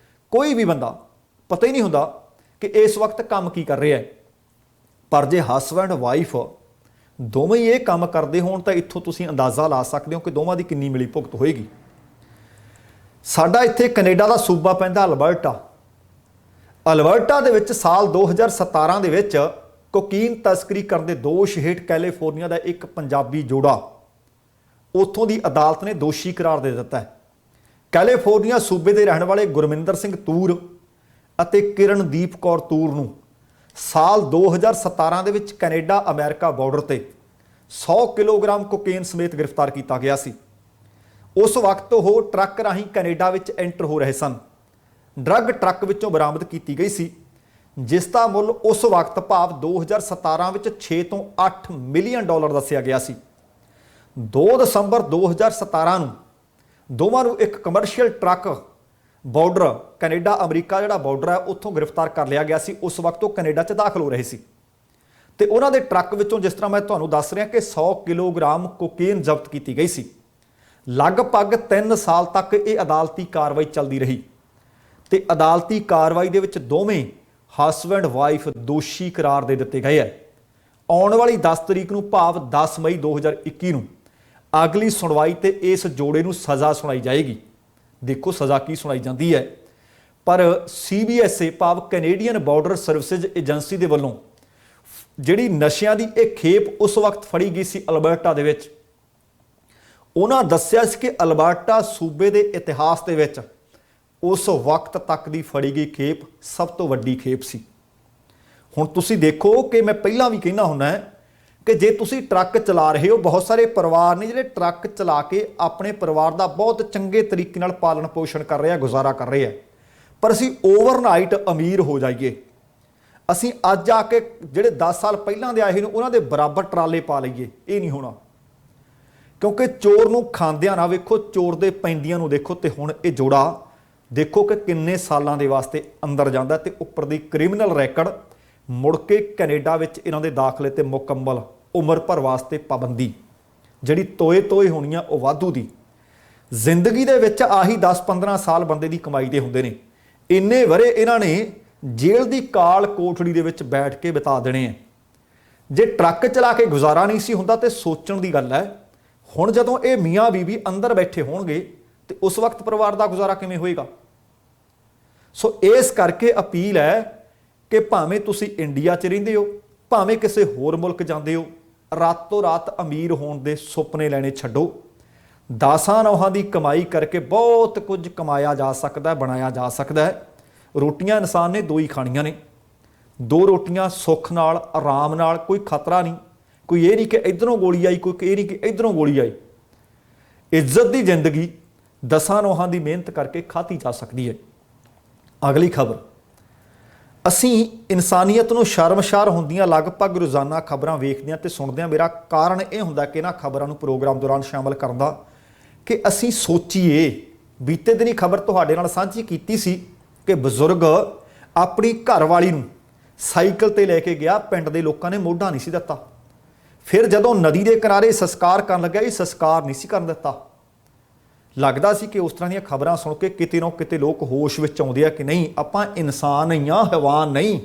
ਕੋਈ ਵੀ ਬੰਦਾ ਪਤਾ ਹੀ ਨਹੀਂ ਹੁੰਦਾ ਕਿ ਇਸ ਵਕਤ ਕੰਮ ਕੀ ਕਰ ਰਿਹਾ ਹੈ। ਪਰ ਜੇ ਹਸਬੈਂਡ ਵਾਈਫ ਦੋਵੇਂ ਹੀ ਇਹ ਕੰਮ ਕਰਦੇ ਹੋਣ ਤਾਂ ਇੱਥੋਂ ਤੁਸੀਂ ਅੰਦਾਜ਼ਾ ਲਾ ਸਕਦੇ ਹੋ ਕਿ ਦੋਵਾਂ ਦੀ ਕਿੰਨੀ ਮਿਲੀ ਭੁਗਤ ਹੋਏਗੀ। ਸਾਡਾ ਇੱਥੇ ਕੈਨੇਡਾ ਦਾ ਸੂਬਾ ਪੈਂਦਾ ਅਲਬਰਟਾ। ਅਲਬਰਟਾ ਦੇ ਵਿੱਚ ਸਾਲ 2017 ਦੇ ਵਿੱਚ ਕੋਕੀਨ ਤਸਕਰੀ ਕਰਨ ਦੇ ਦੋਸ਼ ਹੇਠ ਕੈਲੀਫੋਰਨੀਆ ਦਾ ਇੱਕ ਪੰਜਾਬੀ ਜੋੜਾ ਉੱਥੋਂ ਦੀ ਅਦਾਲਤ ਨੇ ਦੋਸ਼ੀ ਕਰਾਰ ਦੇ ਦਿੱਤਾ ਹੈ। ਕੈਲੀਫੋਰਨੀਆ ਸੂਬੇ ਦੇ ਰਹਿਣ ਵਾਲੇ ਗੁਰਮਿੰਦਰ ਸਿੰਘ ਤੂਰ ਅਤੇ ਕਿਰਨਦੀਪ ਕੌਰ ਤੂਰ ਨੂੰ ਸਾਲ 2017 ਦੇ ਵਿੱਚ ਕੈਨੇਡਾ ਅਮਰੀਕਾ ਬਾਰਡਰ ਤੇ 100 ਕਿਲੋਗ੍ਰਾਮ ਕੋਕੇਨ ਸਮੇਤ ਗ੍ਰਿਫਤਾਰ ਕੀਤਾ ਗਿਆ ਸੀ। ਉਸ ਵਕਤ ਉਹ ਟਰੱਕ ਰਾਹੀਂ ਕੈਨੇਡਾ ਵਿੱਚ ਐਂਟਰ ਹੋ ਰਹੇ ਸਨ। ਡਰੱਗ ਟਰੱਕ ਵਿੱਚੋਂ ਬਰਾਮਦ ਕੀਤੀ ਗਈ ਸੀ, ਜਿਸ ਦਾ ਮੁੱਲ ਉਸ ਵਕਤ ਭਾਵ 2017 ਵਿੱਚ 6 ਤੋਂ 8 ਮਿਲੀਅਨ ਡਾਲਰ ਦੱਸਿਆ ਗਿਆ ਸੀ। 2 ਦਸੰਬਰ 2017 ਨੂੰ ਦੋਵਾਂ ਨੂੰ ਇੱਕ commercial truck border Canada America ਜਿਹੜਾ ਬਾਰਡਰ ਹੈ ਉੱਥੋਂ ਗ੍ਰਿਫਤਾਰ ਕਰ ਲਿਆ ਗਿਆ ਸੀ। ਉਸ ਵਕਤ ਉਹ ਕੈਨੇਡਾ 'ਚ ਦਾਖਲ ਹੋ ਰਹੇ ਸੀ ਤੇ ਉਹਨਾਂ ਦੇ ਟਰੱਕ ਵਿੱਚੋਂ, ਜਿਸ ਤਰ੍ਹਾਂ ਮੈਂ ਤੁਹਾਨੂੰ ਦੱਸ ਰਿਹਾ, ਕਿ 100 ਕਿਲੋਗ੍ਰਾਮ ਕੋਕੇਨ ਜ਼ਬਤ ਕੀਤੀ ਗਈ ਸੀ। ਲਗਭਗ 3 ਸਾਲ ਤੱਕ ਇਹ ਅਦਾਲਤੀ ਕਾਰਵਾਈ ਚੱਲਦੀ ਰਹੀ ਤੇ ਅਦਾਲਤੀ ਕਾਰਵਾਈ ਦੇ ਵਿੱਚ ਦੋਵੇਂ ਹਸਬੈਂਡ ਵਾਈਫ ਦੋਸ਼ੀ ਕਰਾਰ ਦੇ ਦਿੱਤੇ ਗਏ ਹੈ। ਆਉਣ ਵਾਲੀ 10 ਤਰੀਕ ਨੂੰ ਭਾਵ 10 ਮਈ 2021 ਨੂੰ ਅਗਲੀ ਸੁਣਵਾਈ ਤੇ ਇਸ ਜੋੜੇ ਨੂੰ ਸਜ਼ਾ ਸੁਣਾਈ ਜਾਏਗੀ। ਦੇਖੋ ਸਜ਼ਾ ਕੀ ਸੁਣਾਈ ਜਾਂਦੀ ਹੈ। ਪਰ CBSA ਭਾਵ ਕੈਨੇਡੀਅਨ ਬਾਰਡਰ ਸਰਵਿਸਿਜ਼ ਏਜੰਸੀ ਦੇ ਵੱਲੋਂ ਜਿਹੜੀ ਨਸ਼ਿਆਂ ਦੀ ਇਹ ਖੇਪ ਉਸ ਵਕਤ ਫੜੀ ਗਈ ਸੀ ਅਲਬਰਟਾ ਦੇ ਵਿੱਚ, ਉਹਨਾਂ ਦੱਸਿਆ ਸੀ ਕਿ ਅਲਬਰਟਾ ਸੂਬੇ ਦੇ ਇਤਿਹਾਸ ਦੇ ਵਿੱਚ ਉਸ ਵਕਤ ਤੱਕ ਦੀ ਫੜੀ ਗਈ ਖੇਪ ਸਭ ਤੋਂ ਵੱਡੀ ਖੇਪ ਸੀ। ਹੁਣ ਤੁਸੀਂ ਦੇਖੋ ਕਿ ਮੈਂ ਪਹਿਲਾਂ ਵੀ ਕਹਿੰਦਾ ਹੁੰਦਾ ਕਿ ਜੇ ਤੁਸੀਂ ਟਰੱਕ ਚਲਾ ਰਹੇ ਹੋ, ਬਹੁਤ ਸਾਰੇ ਪਰਿਵਾਰ ਨੇ ਜਿਹੜੇ ਟਰੱਕ ਚਲਾ ਕੇ ਆਪਣੇ ਪਰਿਵਾਰ ਦਾ ਬਹੁਤ ਚੰਗੇ ਤਰੀਕੇ ਨਾਲ ਪਾਲਣ ਪੋਸ਼ਣ ਕਰ ਰਹੇ ਆ, ਗੁਜ਼ਾਰਾ ਕਰ ਰਹੇ ਆ, ਪਰ ਅਸੀਂ ਓਵਰਨਾਈਟ ਅਮੀਰ ਹੋ ਜਾਈਏ, ਅਸੀਂ ਅੱਜ ਆ ਕੇ ਜਿਹੜੇ 10 ਸਾਲ ਪਹਿਲਾਂ ਦੇ ਆਏ ਨੇ ਉਹਨਾਂ ਦੇ ਬਰਾਬਰ ਟਰਾਲੇ ਪਾ ਲਈਏ, ਇਹ ਨਹੀਂ ਹੋਣਾ। ਕਿਉਂਕਿ ਚੋਰ ਨੂੰ ਖਾਂਦਿਆਂ ਨਾ ਵੇਖੋ, ਚੋਰ ਦੇ ਪੈਂਦੀਆਂ ਨੂੰ ਦੇਖੋ। ਤੇ ਹੁਣ ਇਹ ਜੋੜਾ ਦੇਖੋ ਕਿ ਕਿੰਨੇ ਸਾਲਾਂ ਦੇ ਵਾਸਤੇ ਅੰਦਰ ਜਾਂਦਾ ਤੇ ਉੱਪਰ ਦੀ ਕ੍ਰਿਮੀਨਲ ਰੈਕਡ, ਮੁੜ ਕੇ ਕੈਨੇਡਾ ਵਿੱਚ ਇਹਨਾਂ ਦੇ ਦਾਖਲੇ ਤੇ ਮੁਕੰਮਲ ਉਮਰ ਭਰ ਵਾਸਤੇ ਪਾਬੰਦੀ, ਜਿਹੜੀ ਤੋਏ ਹੋਣੀ ਆ ਉਹ ਵਾਧੂ ਦੀ। ਜ਼ਿੰਦਗੀ ਦੇ ਵਿੱਚ ਆਹੀ 10-15 ਸਾਲ ਬੰਦੇ ਦੀ ਕਮਾਈ ਦੇ ਹੁੰਦੇ ਨੇ। ਇੰਨੇ ਵਰੇ ਇਹਨਾਂ ਨੇ ਜੇਲ੍ਹ ਦੀ ਕਾਲ ਕੋਠੜੀ ਦੇ ਵਿੱਚ ਬੈਠ ਕੇ ਬਿਤਾ ਦੇਣੇ ਆ। ਜੇ ਟਰੱਕ ਚਲਾ ਕੇ ਗੁਜ਼ਾਰਾ ਨਹੀਂ ਸੀ ਹੁੰਦਾ ਤੇ ਸੋਚਣ ਦੀ ਗੱਲ ਹੈ, ਹੁਣ ਜਦੋਂ ਇਹ ਮੀਆਂ ਬੀਬੀ ਅੰਦਰ ਬੈਠੇ ਹੋਣਗੇ ਤੇ ਉਸ ਵਕਤ ਪਰਿਵਾਰ ਦਾ ਗੁਜ਼ਾਰਾ ਕਿਵੇਂ ਹੋਏਗਾ। ਸੋ ਇਸ ਕਰਕੇ ਅਪੀਲ ਹੈ ਕਿ ਭਾਵੇਂ ਤੁਸੀਂ ਇੰਡੀਆ 'ਚ ਰਹਿੰਦੇ ਹੋ, ਭਾਵੇਂ ਕਿਸੇ ਹੋਰ ਮੁਲਕ ਜਾਂਦੇ ਹੋ, ਰਾਤੋਂ ਰਾਤ ਅਮੀਰ ਹੋਣ ਦੇ ਸੁਪਨੇ ਲੈਣੇ ਛੱਡੋ। 10 ਨੌਹਾਂ ਦੀ ਕਮਾਈ ਕਰਕੇ ਬਹੁਤ ਕੁਝ ਕਮਾਇਆ ਜਾ ਸਕਦਾ, ਬਣਾਇਆ ਜਾ ਸਕਦਾ ਹੈ। ਰੋਟੀਆਂ ਇਨਸਾਨ ਨੇ 2 ਹੀ ਖਾਣੀਆਂ ਨੇ, 2 ਰੋਟੀਆਂ ਸੁੱਖ ਨਾਲ, ਆਰਾਮ ਨਾਲ, ਕੋਈ ਖਤਰਾ ਨਹੀਂ। ਕੋਈ ਇਹ ਨਹੀਂ ਕਿ ਇੱਧਰੋਂ ਗੋਲੀ ਆਈ, ਕੋਈ ਇਹ ਨਹੀਂ ਕਿ ਇੱਧਰੋਂ ਗੋਲੀ ਆਈ। ਇੱਜ਼ਤ ਦੀ ਜ਼ਿੰਦਗੀ 10 ਨੌਹਾਂ ਦੀ ਮਿਹਨਤ ਕਰਕੇ ਖਾਧੀ ਜਾ ਸਕਦੀ ਹੈ। ਅਗਲੀ ਖਬਰ, ਅਸੀਂ ਇਨਸਾਨੀਅਤ ਨੂੰ ਸ਼ਰਮਸ਼ਾਰ ਹੁੰਦੀਆਂ ਲਗਭਗ ਰੋਜ਼ਾਨਾ ਖਬਰਾਂ ਵੇਖਦਿਆਂ ਤੇ ਸੁਣਦਿਆਂ। ਮੇਰਾ ਕਾਰਨ ਇਹ ਹੁੰਦਾ ਕਿ ਇਹਨਾਂ ਖਬਰਾਂ ਨੂੰ ਪ੍ਰੋਗਰਾਮ ਦੌਰਾਨ ਸ਼ਾਮਲ ਕਰਨ ਦਾ ਕਿ ਅਸੀਂ ਸੋਚੀਏ। ਬੀਤੇ ਦਿਨੀ ਖਬਰ ਤੁਹਾਡੇ ਨਾਲ ਸਾਂਝੀ ਕੀਤੀ ਸੀ ਕਿ ਬਜ਼ੁਰਗ ਆਪਣੀ ਘਰਵਾਲੀ ਨੂੰ ਸਾਈਕਲ ਤੇ ਲੈ ਕੇ ਗਿਆ, ਪਿੰਡ ਦੇ ਲੋਕਾਂ ਨੇ ਮੋਢਾ ਨਹੀਂ ਸੀ ਦਿੱਤਾ। ਫਿਰ ਜਦੋਂ ਨਦੀ ਦੇ ਕਿਨਾਰੇ ਸੰਸਕਾਰ ਕਰਨ ਲੱਗਿਆ, ਇਹ ਸੰਸਕਾਰ ਨਹੀਂ ਸੀ ਕਰਨ ਦਿੱਤਾ। ਲੱਗਦਾ ਸੀ ਕਿ ਉਸ ਤਰ੍ਹਾਂ ਦੀਆਂ ਖਬਰਾਂ ਸੁਣ ਕੇ ਕਿਤੇ ਨਾ ਕਿਤੇ ਲੋਕ ਹੋਸ਼ ਵਿੱਚ ਆਉਂਦੇ ਆ ਕਿ ਨਹੀਂ, ਆਪਾਂ ਇਨਸਾਨ ਹੀ ਹਾਂ, ਹੈਵਾਨ ਨਹੀਂ।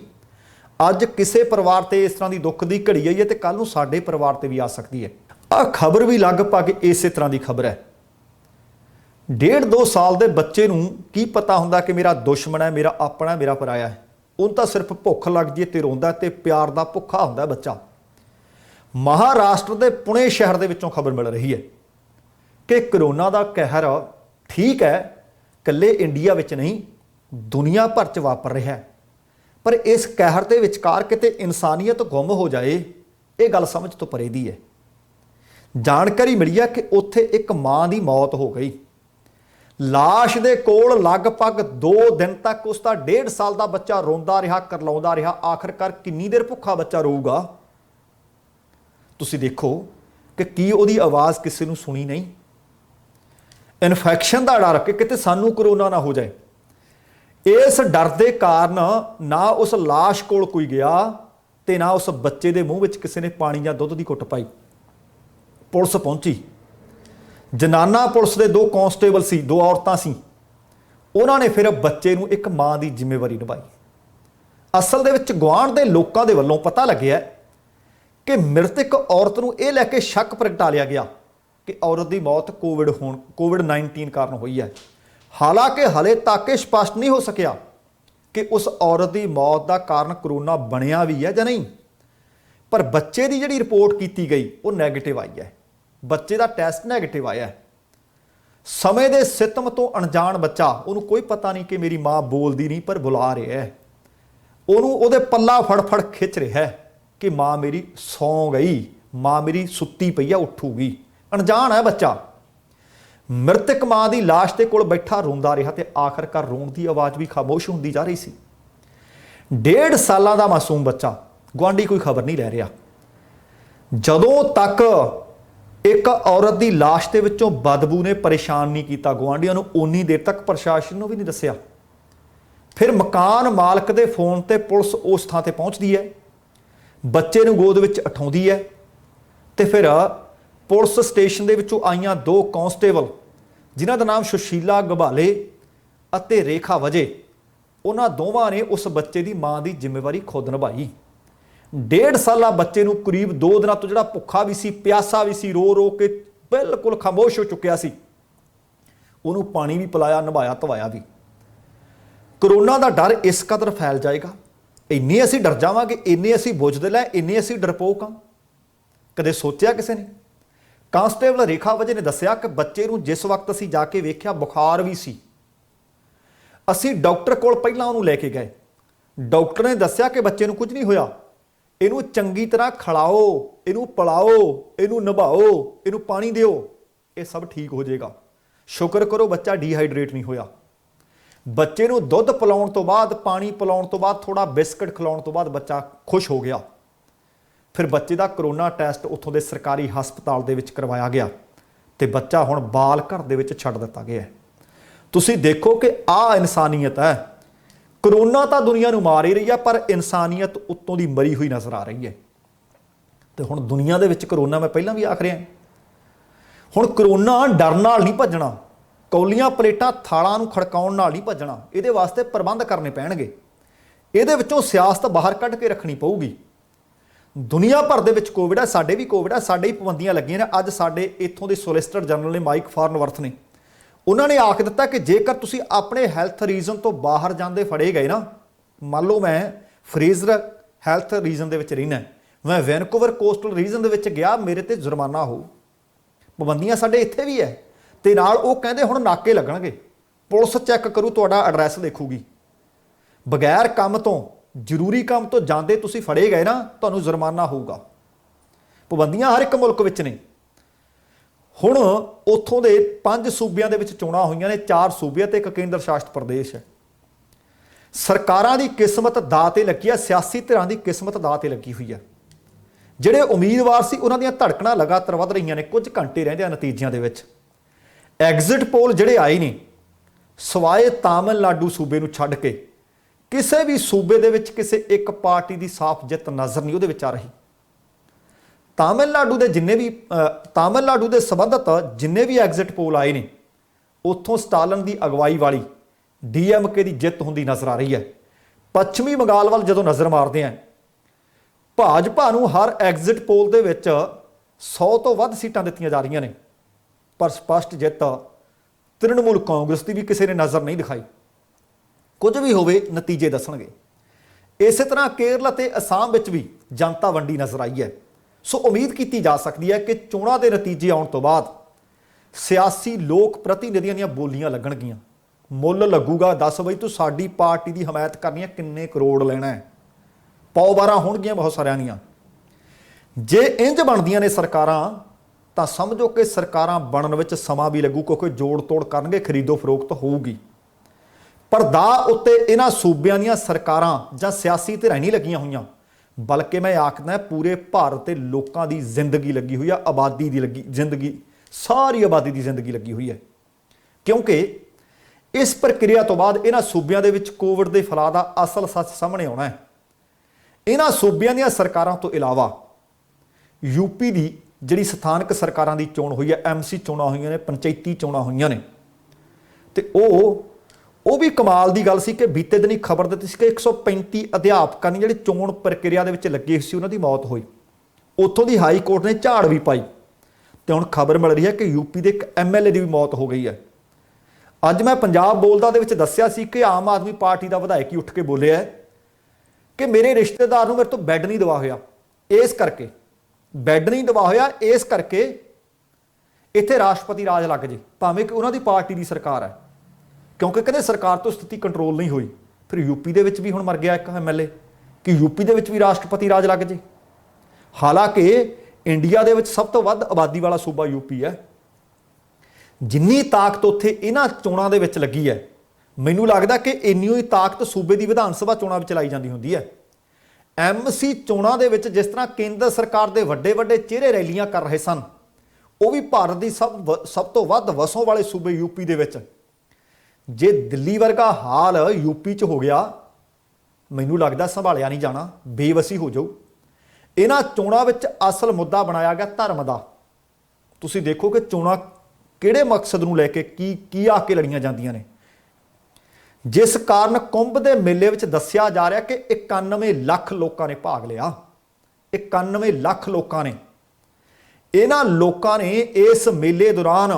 ਅੱਜ ਕਿਸੇ ਪਰਿਵਾਰ ਤੇ ਇਸ ਤਰ੍ਹਾਂ ਦੀ ਦੁੱਖ ਦੀ ਘੜੀ ਆਈ ਹੈ ਤੇ ਕੱਲ ਨੂੰ ਸਾਡੇ ਪਰਿਵਾਰ ਤੇ ਵੀ ਆ ਸਕਦੀ ਹੈ। ਆਹ ਖਬਰ ਵੀ ਲਗਭਗ ਇਸੇ ਤਰ੍ਹਾਂ ਦੀ ਖਬਰ ਹੈ। 1.5-2 ਸਾਲ ਦੇ ਬੱਚੇ ਨੂੰ ਕੀ ਪਤਾ ਹੁੰਦਾ ਕਿ ਮੇਰਾ ਦੁਸ਼ਮਣ ਹੈ, ਮੇਰਾ ਆਪਣਾ, ਮੇਰਾ ਪਰਾਇਆ ਹੈ। ਉਹਨੂੰ ਤਾਂ ਸਿਰਫ ਭੁੱਖ ਲੱਗ ਜੇ ਤੇ ਰੋਂਦਾ ਤੇ ਪਿਆਰ ਦਾ ਭੁੱਖਾ ਹੁੰਦਾ ਬੱਚਾ। ਮਹਾਰਾਸ਼ਟਰ ਦੇ ਪੁਣੇ ਸ਼ਹਿਰ ਦੇ ਵਿੱਚੋਂ ਖਬਰ ਮਿਲ ਰਹੀ ਹੈ ਕਿ ਕਰੋਨਾ ਦਾ ਕਹਿਰ ਠੀਕ ਹੈ, ਇਕੱਲੇ ਇੰਡੀਆ ਵਿੱਚ ਨਹੀਂ, ਦੁਨੀਆ ਭਰ 'ਚ ਵਾਪਰ ਰਿਹਾ ਹੈ। ਪਰ ਇਸ ਕਹਿਰ ਦੇ ਵਿਚਕਾਰ ਕਿਤੇ ਇਨਸਾਨੀਅਤ ਗੁੰਮ ਹੋ ਜਾਏ, ਇਹ ਗੱਲ ਸਮਝ ਤੋਂ ਪਰੇ ਦੀ ਹੈ। ਜਾਣਕਾਰੀ ਮਿਲੀ ਹੈ ਕਿ ਉੱਥੇ ਇੱਕ ਮਾਂ ਦੀ ਮੌਤ ਹੋ ਗਈ। ਲਾਸ਼ ਦੇ ਕੋਲ ਲਗਭਗ 2 ਦਿਨ ਤੱਕ ਉਸ ਦਾ 1.5 ਸਾਲ ਦਾ ਬੱਚਾ ਰੋਂਦਾ ਰਿਹਾ, ਕਰਲਾਉਂਦਾ ਰਿਹਾ। ਆਖਿਰਕਾਰ ਕਿੰਨੀ ਦੇਰ ਭੁੱਖਾ ਬੱਚਾ ਰੋਊਗਾ। ਤੁਸੀਂ ਦੇਖੋ ਕਿ ਕੀ ਉਹਦੀ ਆਵਾਜ਼ ਕਿਸੇ ਨੂੰ ਸੁਣੀ ਨਹੀਂ। ਇਨਫੈਕਸ਼ਨ ਦਾ ਡਰ ਕਿ ਕਿਤੇ ਸਾਨੂੰ ਕਰੋਨਾ ਨਾ ਹੋ ਜਾਏ, ਇਸ ਡਰ ਦੇ ਕਾਰਨ ਨਾ ਉਸ ਲਾਸ਼ ਕੋਲ ਕੋਈ ਗਿਆ ਤੇ ਨਾ ਉਸ ਬੱਚੇ ਦੇ ਮੂੰਹ ਵਿੱਚ ਕਿਸੇ ਨੇ ਪਾਣੀ ਜਾਂ ਦੁੱਧ ਦੀ ਘੁੱਟ ਪਾਈ। ਪੁਲਿਸ ਪਹੁੰਚੀ, ਜਨਾਨਾ ਪੁਲਿਸ ਦੇ 2 ਕਾਂਸਟੇਬਲ ਸੀ, 2 ਔਰਤਾਂ ਸੀ। ਉਹਨਾਂ ਨੇ ਫਿਰ ਬੱਚੇ ਨੂੰ ਇੱਕ ਮਾਂ ਦੀ ਜ਼ਿੰਮੇਵਾਰੀ ਨਿਭਾਈ। ਅਸਲ ਦੇ ਵਿੱਚ ਗੁਆਂਢ ਦੇ ਲੋਕਾਂ ਦੇ ਵੱਲੋਂ ਪਤਾ ਲੱਗਿਆ ਕਿ ਮ੍ਰਿਤਕ ਔਰਤ ਨੂੰ ਇਹ ਲੈ ਕੇ ਸ਼ੱਕ ਪ੍ਰਗਟਾ ਲਿਆ ਗਿਆ ਕਿ ਔਰਤ ਦੀ ਮੌਤ ਕੋਵਿਡ-19 ਕਾਰਨ ਹੋਈ ਹੈ। ਹਾਲਾਂਕਿ ਹਲੇ ਤੱਕ ਇਹ ਸਪਸ਼ਟ ਨਹੀਂ ਹੋ ਸਕਿਆ ਕਿ ਉਸ ਔਰਤ ਦੀ ਮੌਤ ਦਾ ਕਾਰਨ ਕਰੋਨਾ ਬਣਿਆ ਵੀ ਹੈ ਜਾਂ ਨਹੀਂ। पर बच्चे की जी रिपोर्ट की गई वो नैगेटिव आई है, बच्चे का टैसट नैगेटिव आया है। समय के सितम तो अणजान बच्चा, उन्होंने कोई पता नहीं कि मेरी माँ बोलती नहीं पर बुला रहा है, उन्होंने पल्ला फड़ फड़ खिंच रहा है कि माँ मेरी सौ गई, माँ मेरी सुत्ती पई है उठूगी। अणजान है बच्चा। मृतक माँ की लाश के कोल बैठा रोंदा रहा तो आखिरकार रोण की आवाज़ भी खामोश होंदी जा रही सी। 1.5 साल का मासूम बच्चा, गुआढ़ी कोई खबर नहीं लै रहा। जदों तक एक औरत की लाश के विचों बदबू ने परेशान नहीं किया गुआढ़ियों को, उन्नी देर तक प्रशासन को भी नहीं दसिया। फिर मकान मालक के फोन पर पुलिस उस थां ते पहुँचती है, बच्चे को गोद विच उठाउंदी है, तो फिर पुलिस स्टेशन के विचों आईयां 2 कॉन्स्टेबल जिन्हां दा नाम सुशीला गभाले अते रेखा वजे, उन्हां दोवां ने उस बच्चे की मां की जिम्मेवारी खुद निभाई। 1.5 साला बच्चे को करीब 2 दिनों तो जिहड़ा भुखा भी सी, प्यासा भी सी, रो रो के बिल्कुल खामोश हो चुकिया सी, उन्होंने पानी भी पिलाया, नभाया धवाया भी। करोना का डर इस कदर फैल जाएगा, इन्ने असीं डर जावांगे, इन्ने असीं बुझदिल है, इन्ने असीं डरपोक हाँ, कदे सोचा किसी ने? कांस्टेबल रेखा वजे ने दसिया कि बच्चे को जिस वक्त असीं जाके वेख्या बुखार भी सी, असीं डॉक्टर कोल पहलां उहनूं लैके गए। डॉक्टर ने दसिया कि बच्चे को कुछ नहीं होया, इनू चंगी तरह खिलाओ, इनू पिलाओ, इनू नभाओ, इनू पानी दिओ, ये सब ठीक हो जाएगा। शुक्र करो बच्चा डिहाइड्रेट नहीं होया। बच्चे को दुध पिलाउण तो बाद, पानी पिलाउण तो बाद, थोड़ा बिस्किट खिलाउण तो बाद बच्चा खुश हो गया। फिर बच्चे का करोना टैसट उत्थों के सरकारी हस्पताल दे विच करवाया गया तो बच्चा हुण बाल घर दे विच छड्ड दिता गया है। तुसीं देखो कि आ इंसानीयत है। करोना तो दुनिया नूं मार ही रही है, पर इंसानीयत उत्तों दी मरी हुई नज़र आ रही है। तो हुण दुनिया दे विच करोना, मैं पहलां भी आख रहा, हुण करोना डर नाल नहीं भजना, कौलियां प्लेटां थालां नूं खड़काउण नाल नहीं भजना, इहदे वास्ते प्रबंध करने पैणगे, इहदे विचों सियासत बाहर कढ के रखनी पऊगी। दुनिया भर दे विच कोविड है, साडे भी कोविड है, साडे ही पाबंदियां लगियां ने। अज साडे इत्थों दे सोलिसिटर जनरल ने माइक फार्नवर्थ ने, उन्होंने आख दिता कि जेकर तुसीं अपने हैल्थ रीजन तो बाहर जांदे फड़े गए ना, मान लो मैं फ्रेजर हैल्थ रीजन दे विच रहिना, मैं वैनकूवर कोस्टल रीजन दे विच गया, मेरे ते जुर्माना हो। पाबंदियां साडे इत्थे भी है, ते नाल ओह कहंदे हुण नाके लगणगे, पुलिस चैक करू, तुहाडा एड्रैस देखूगी। बगैर काम तो, जरूरी काम तो जांदे तुसीं फड़े गए ना, तुहानूं जुर्माना होऊगा। पाबंदियां हर एक मुल्क विच ने। हुण उत्थों दे 5 सूबियां दे विच चोणां होईयां ने, 4 सूबे ते 1 केंद्र शासित प्रदेश है। सरकारां दी किस्मत दाਅ ते लगी है, सियासी धिरां दी किस्मत दाਅ ते लगी हुई है। जिहड़े उम्मीदवार सी उन्हां दीयां धड़कणां लगातार वध रहीआं ने, कुछ घंटे रहिंदिआं नतीजिਆਂ दे विच। एग्जिट पोल जिहड़े आए ने, सवाए तामिलनाडु सूबे नूं छड्ड के किसी भी सूबे दे विच किसी एक पार्टी की साफ जित नज़र नहीं उहदे विच आ रही। तामिलनाडु के जिन्ने भी तामिलनाडु के संबंधित जिन्ने भी एग्जिट पोल आए ने, उत्थों स्टालिन की अगवाई वाली DMK की जित होंदी नज़र आ रही है। पश्चिमी बंगाल वाल जदों नज़र मारते हैं, भाजपा नूं हर एग्जिट पोल दे विच 100 तो वध सीटां दित्तियां जा रही ने, पर स्पष्ट जित तृणमूल कांग्रेस की भी किसी ने नज़र नहीं दिखाई। कुछ भी होवे नतीजे दसणगे। इस तरह केरल ते असम विच भी जनता वंडी नज़र आई है। सो उम्मीद की जा सकती है कि चोणां दे नतीजे आउण तो बाद सियासी लोक प्रतिनिधियों दीयां बोलियां लगणगीਆਂ, मुੱਲ लगूगा, दस बई तू साडी पार्टी की हमायत करनी है, किन्ने करोड़ लेना है, पौ बारां होणगीਆਂ बहुत सारिਆਂ ਦੀਆਂ। जे इंज बनदियां ने सरकारां तां समझो कि सरकारां बनन विच समा भी लगू, क्योंकि जोड़ तोड़ करनगे, खरीदो फरोख्त होਊगी। पर दाਅ उत्ते इन्हां सूबिਆਂ ਦੀਆਂ सरकारां जां सियासी धिरां नहीं लगियां होईयां, बल्कि मैं आखदा पूरे भारत के लोगों की जिंदगी लगी हुई है, आबादी की लगी जिंदगी, सारी आबादी की जिंदगी लगी हुई है। क्योंकि इस प्रक्रिया तो बाद इन्हां सूबिਆਂ ਦੇ ਵਿੱਚ कोविड के फैलाਅ का असल सच सामने आना है। इन्हां सूबिਆਂ ਦੀਆਂ सरकारां तो इलावा यूपी की जिहड़ी स्थानक सरकारां की चोण हुई है, MC चोणां होईयां ने, पंचायती चोणां होईयां ने, ते ਉਹ भी कमाल की गल सी कि बीते दिन ही खबर दी सी कि 135 अध्यापकों की जिहड़ी चोण प्रक्रिया दे विच लगे सी उन्हां दी मौत हुई। उत्थों की हाई कोर्ट ने झाड़ भी पाई, तो हुण खबर मिल रही है कि यूपी के एक MLA की भी मौत हो गई है। अज मैं पंजाब बोलदा दे विच दस्सिया सी कि आम आदमी पार्टी का विधायक ही उठ के बोलिया है कि मेरे रिश्तेदार नूं मेरे तो बैड नहीं दवा होया, इस करके बैड नहीं दबा होया, इस करके इत्थे राष्ट्रपति राज लग जे, भावें कि उन्होंने पार्टी की सरकार है, क्योंकि कहते सरकार तो स्थिति कंट्रोल नहीं हुई। फिर यूपी के भी हुण मर गया एक MLA कि यूपी के भी राष्ट्रपति राज लग जे। हालांकि इंडिया के सब तो वध आबादी वाला सूबा यूपी है। जिन्नी ताकत उत्थे इन्हां चोणां दे विच लगी है, मैनूं लगदा कि इन्नी ही ताकत सूबे की विधान सभा चोणां विच लाई जाती हुंदी है। MC चोणां दे विच जिस तरह केंद्र सरकार के वड्डे वड्डे चेहरे रैलियां कर रहे सन, वो भी भारत की सब तो वध वसों वाले सूबे यूपी दे विच जे दिल्ली वर्गा हाल यूपी च हो गया, मैनूं लगदा संभालिया नहीं जाना, बेवसी हो जाऊ। इन्हां चोणां विच असल मुद्दा बनाया गया धर्म दा। तुसीं देखो कि चोणां किहड़े मकसद नूं लैके की आके लड़ियां जांदियां ने, जिस कारण कुंभ के मेले विच दस्सिया जा रहा कि 91 लाख लोगों ने भाग लिया। 91 लाख लोगों ने, इन्हां लोगों ने इस मेले दौरान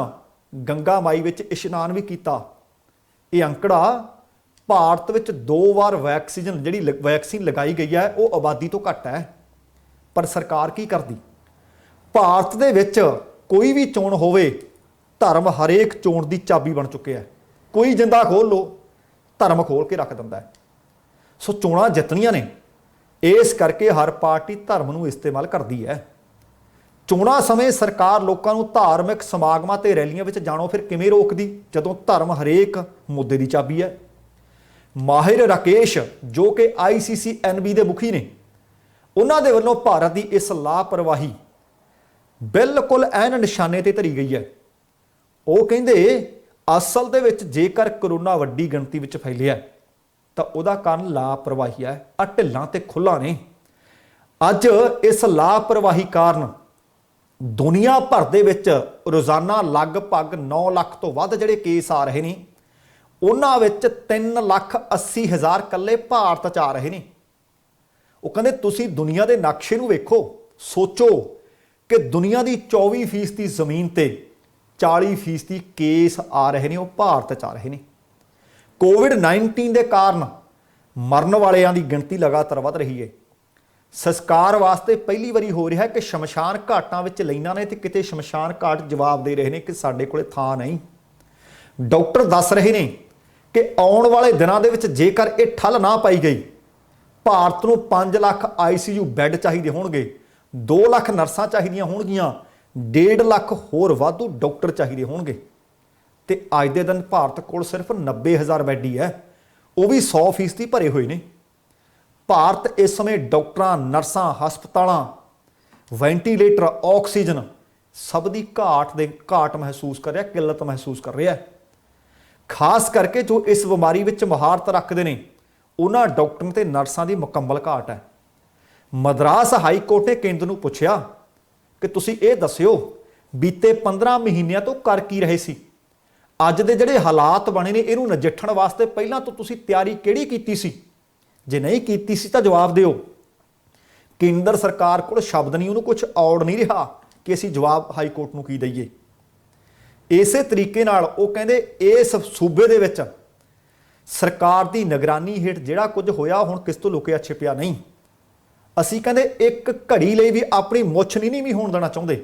गंगा माई विच इशनान भी किया। यह अंकड़ा भारत विच 2 बार वैक्सीन लगाई गई है, वो आबादी तो घट है। पर सरकार की करती, भारत दे विच कोई भी चोण होवे, धर्म हरेक चोण की चाबी बन चुके हैं। कोई जिंदा खोल लो, धर्म खोल के रख दिंदा है। सो चोणां जितनियां ने, इस करके हर पार्टी धर्म नूं इस्तेमाल करती है। चोणां समय सरकार लोगों को धार्मिक समागमां ते रैलियां विच जाणों फिर किवें रोकदी, जदों धर्म हरेक मुद्दे की चाबी है। माहिर राकेश जो कि ICCNB के मुखी ने, उन्हां दे वल्लों भारत की इस लापरवाही बिल्कुल ऐन निशाने ते धरी गई है। वो कहिंदे असल दे विच जेकर करोना वड्डी गिणती विच फैलिया तां उहदा कारण लापरवाही है। आ ढिल्लां ते खुल्लां ने। अज इस लापरवाही कारण दुनिया भर दे विच रोज़ाना लगभग 9 लाख तो वध जिहड़े केस आ रहे ने, उन्हां विच 3,80,000 कल्ले भारत च आ रहे ने। वो कहंदे तुसीं दुनिया के नक्शे नूं वेखो, सोचो कि दुनिया की 24% जमीन ते 40% केस आ रहे हैं, वो भारत च आ रहे हैं। कोविड-19 के कारण मरण वालियां दी गिणती लगातार वध रही है। संस्कार वास्ते पहली बारी हो रहा है कि शमशान घाटां विच लाइनां ने, ते किते शमशान घाट जवाब दे रहे हैं कि साडे कोले थां नहीं। डॉक्टर दस रहे हैं कि आउण वाले दिनां दे विच जेकर ये ठल ना पाई गई, भारत नूं 5 लाख ICU बैड चाहिए होणगे, 2 लाख नर्सां चाहिए होणगियां, 1.5 लाख होर वाधू डॉक्टर चाहिए होणगे। ते अज दे दिन भारत कोल सिर्फ 90,000 बैड ही है, वो भी 100% भरे हुए ने। भारत इस समय डॉक्टरां, नर्सां, हस्पतालां, वेंटीलेटर, ऑक्सीजन सब की घाट महसूस कर रहा, किल्लत महसूस कर रहा है। खास करके जो इस बीमारी विच महारत रखते हैं, उन्हां डॉक्टरां ते नर्सां की मुकम्मल घाट है। मद्रास हाई कोर्ट ने केंद्र नूं पुछया कि तुसीं ये दस्सिओ बीते 15 महीनों तो कर की रहे सी, अज दे जिहड़े हालात बने ने इहनूं नजिठण वास्ते पहलां तो तुसीं तैयारी किहड़ी कीती सी? जे नहीं कीती सी तां जवाब दिओ। केंद्र सरकार कोल शब्द नहीं, उन्होंने कुछ औड़ नहीं रहा कि असीं जवाब हाई कोर्ट नूं की दईए। इसे तरीके नाल वो कहंदे इस सूबे दे विच सरकार की निगरानी हेठ जिहड़ा कुछ होया हुण किस तों लुकिया छिपिया नहीं। असीं कहंदे एक घड़ी लई भी अपनी मुੱਛ नीवी भी होण देना चाहुंदे।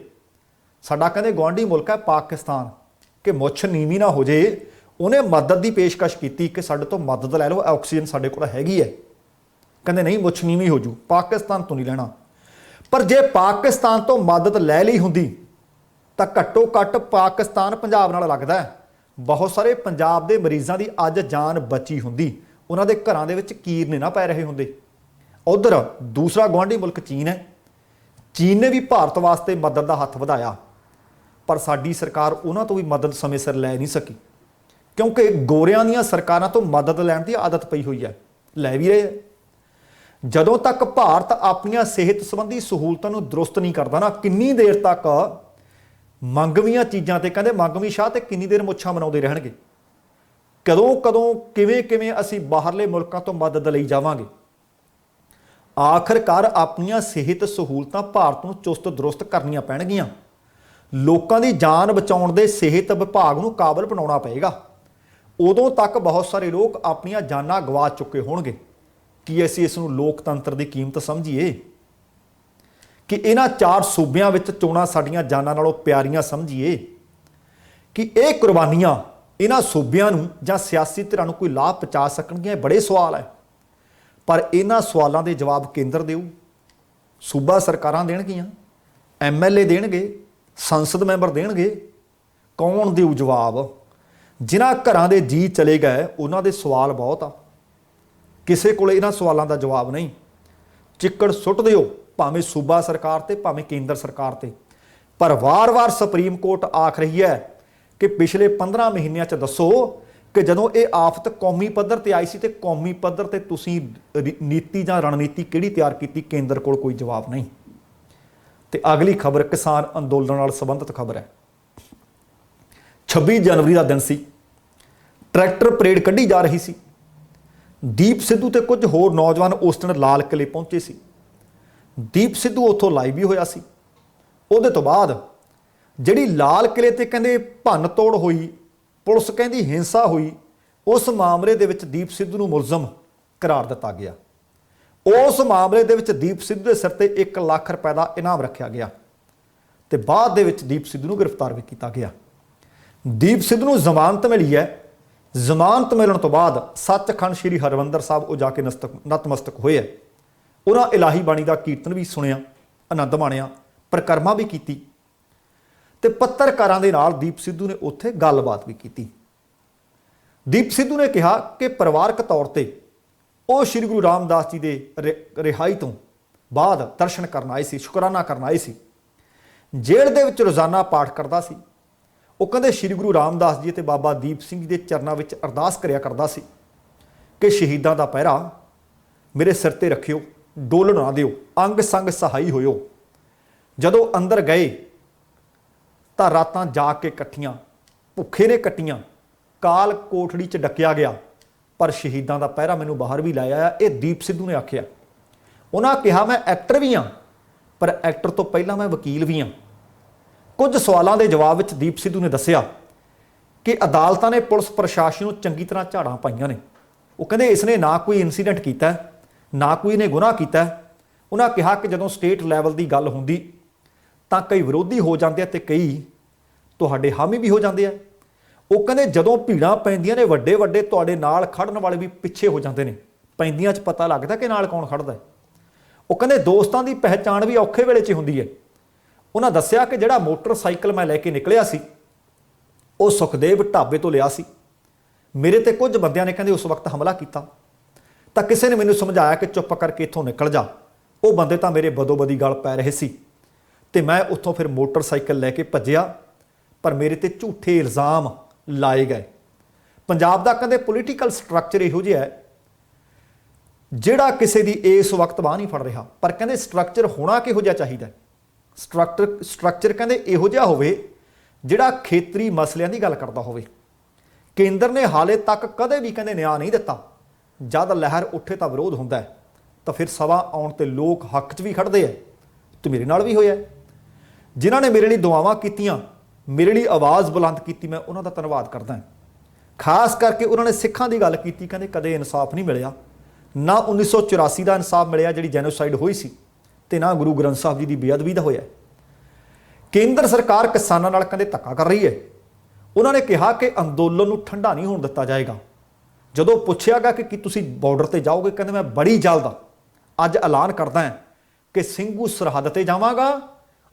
साडा कहंदे गुआंढी मुल्क है पाकिस्तान, कि मुੱਛ नीवी ना हो जाए। उन्हें मदद की पेशकश की कि साडे तो मदद लै लो, ऑक्सीजन साडे कोल हैगी है। कहंदे नहीं मुੱਛ नीवी हो जू, पाकिस्तान तो नहीं लेना। पर जे पाकिस्तान तो मदद लै लई हुंदी तां घट्टो घट्ट पाकिस्तान पंजाब नाल लगदा है। बहुत सारे पंजाब के मरीजों की अज जान बची हुंदी, उन्हां दे घरां दे विच कीर नहीं ना पै रहे हुंदे। उधर दूसरा गुआंढी मुल्क चीन है, चीन ने भी भारत वास्ते मदद का हथ वधाया, पर साडी सरकार उन्हां तो भी मदद समय सिर लै नहीं सकी, क्योंकि गोरियां दीयां सरकारां तो मदद लैण दी आदत पई हुई है, लै भी रहे। जदों तक भारत अपनी सेहत संबंधी सहूलतां नूं दुरुस्त नहीं करता ना, किन्नी देर तक मंगवीआं चीज़ां ते कहंदे मंगवी शाह ते किन्नी देर मुੱਛਾਂ बनाउंदे रहणगे। कदों कदों किवें किवें असीं बाहरले मुल्कां तो मदद लई जावांगे। आखिरकार अपनी सेहत सहूलतां भारत नूं चुस्त दुरुस्त करनियां पैणगीਆਂ। लोकां दी जान बचाउण दे सेहत विभाग नूं काबल बनाउणा पएगा। उदों तक बहुत सारे लोग अपनी जानां गवा चुके होणगे। कि असीं इस नूं लोकतंत्र की कीमत समझीए। कि इन्हां 4 सूबियां विच चोणां साडीਆਂ जानां नालों प्यारीਆਂ समझीए कि ਇਹ कुर्बानियां इन्हां सूबियां नूं जां सियासी धिरां नूं कोई लाभ पहुंचा सकणगीਆਂ। बड़े सवाल है, पर इन्हां सवालों के जवाब केंद्र देऊ, सूबा सरकारां देणगीਆਂ, MLA देणगे, संसद मैंबर देणगे। कौन देऊ जवाब? जिन्हां घरां दे जी चले गए उन्हां दे सवाल बहुत आ, किसी कोले इन्हां सवालों का जवाब नहीं। चिक्कड़ सुट दिओ भावें सूबा सरकार ते भावें केंद्र सरकार ते, पर वार वार सुप्रीम कोर्ट आख रही है कि पिछले 15 महीनों च दसो कि जदों ये आफत कौमी पद्धर ते आई सी ते कौमी पद्धर ते तुसीं नीति जां रणनीति किहड़ी तैयार कीती? केंद्र कोल कोई जवाब नहीं। ते अगली खबर किसान अंदोलन नाल संबंधित खबर है। 26 जनवरी का दिन सी, ट्रैक्टर परेड कढ़ी जा रही सी। दीप सिद्धू ते कुछ होर नौजवान उस दिन लाल किले पहुंचे सी। दीप सिद्धू उत्थों लाइव भी होया सी। उहदे तो बाद जिहड़ी लाल किले ते कहंदे भन्न तोड़ होई, पुलिस कहंदी हिंसा हुई, उस मामले दे विच दीप सिद्धू नूं मुलਜ਼म करार दिता गया। उस मामले दे विच दीप सिद्धू दे सिर ते 1 लाख रुपए का इनाम रखा गया ते बाद दे विच दीप सिद्धू नूं गिरफ्तार भी किया गया। दीप सिद्धू नूं जमानत मिली है। जमानत मिलण तो बाद सचखंड श्री हरमंदर साहब वो जाके नतमस्तक होए। उन्हां इलाही बाणी का कीर्तन भी सुनिया, आनंद माणिया, परिक्रमा भी की ते पत्रकारां दे नाल दीप सिद्धू ने उत्थे गलबात भी की। दीप सिद्धू ने कहा कि परिवारक तौर पर वो श्री गुरु रामदास जी के रिहाई तो बाद दर्शन करन आए सी, शुकराना करन आए सी। जेल दे विच रोज़ाना पाठ करता सी। वो कहते श्री गुरु रामदास जी ते बाबा दीप सिंह जी के चरणों में अरदास करिया करता सी कि शहीदों का पहरा मेरे सिर ते रखियो, डोलण ना दिओ, अंग संग सहाई होयो। जदों अंदर गए तो रातां जाग के कट्ठियां, भुखे ने कट्टियां, काल कोठड़ी च डकिया गया, पर शहीदों का पहरा मैनू बाहर भी लाया। ये दीप सिद्धू ने आख्या। उन्होंने कहा मैं एक्टर भी हाँ, पर एक्टर तो पहला मैं वकील भी हाँ। कुछ सवालों के जवाब में दीप सिद्धू ने दसिया कि अदालतां ने पुलिस प्रशासन को चंगी तरह झाड़ां पाईयां ने। वो कहते इसने ना कोई इंसीडेंट किया, ना कोई ने गुनाह किया। उन्होंने कहा कि जदों स्टेट लैवल की गल होंदी तां कई विरोधी हो जाते हैं ते कई तुहाडे हामी भी हो जाते हैं। वो कहते जदों भीड़ां पैंदियां ने वड्डे वड्डे तुहाडे नाल खड़न वाले भी पिछे हो जाते हैं। पैंदियां च पता लगता कि नाल कौन खड़दा है। वो कहते दोस्तां की पहचान भी औखे वेले च हुंदी है। उन्होंने दस्सिया कि जिहड़ा मोटरसाइकिल मैं लैके निकलिया सी वो सुखदेव ढाबे तो लिया सी। मेरे ते कुछ बंदियां ने कहते उस वक्त हमला किया तो किसी ने मैनू समझाया कि चुप करके इत्थों निकल जा। वो बंदे तो मेरे बदोबदी गल पै रहे सी ते मैं उत्थों फिर मोटरसाइकिल लैके भज्जिया, पर मेरे ते झूठे इल्ज़ाम लाए गए। पंजाब दा कहते पोलीटिकल स्ट्रक्चर इहो जिहा है जिहड़ा किसी दी इस वक्त बाह नहीं फड़ रहा, पर कहते स्ट्रक्चर होना किहो जिहा चाहीदा है। स्ट्रक्चर कहते इहो जिहा होवे जिहड़ा खेतरी मसलियां दी गल करदा होवे। केंद्र ने हाले तक कदे भी कहते न्याय नहीं दिता। जद लहर उठे तो विरोध हुंदा है, तो फिर सभा आउण ते लोग हक च भी खड़दे है। तो मेरे नाल भी होया। जिन्हां ने मेरे लिए दुआवां कीतियां, मेरे लिए आवाज़ बुलंद की, मैं उन्हां दा धन्नवाद करदा। खास करके उन्होंने सिखां दी गल कीती, कहंदे कदे इंसाफ नहीं मिलिया। ना 1984 का इंसाफ मिलिया जिहड़ी जैनोसाइड होई सी, ते ना गुरु ग्रंथ साहब जी की बेअदबी का होया। केंद्र सरकार किसानां नाल कहंदे धक्का कर रही है। उन्होंने कहा कि अंदोलन नूं ठंडा नहीं होण दिता जाएगा। जदों पुछया गया कि तुसीं बॉर्डर ते जाओगे, कहंदे मैं बड़ी जल्द अज ऐलान करदा हां कि ਸਿੰਘੂ सरहद ते जावांगा,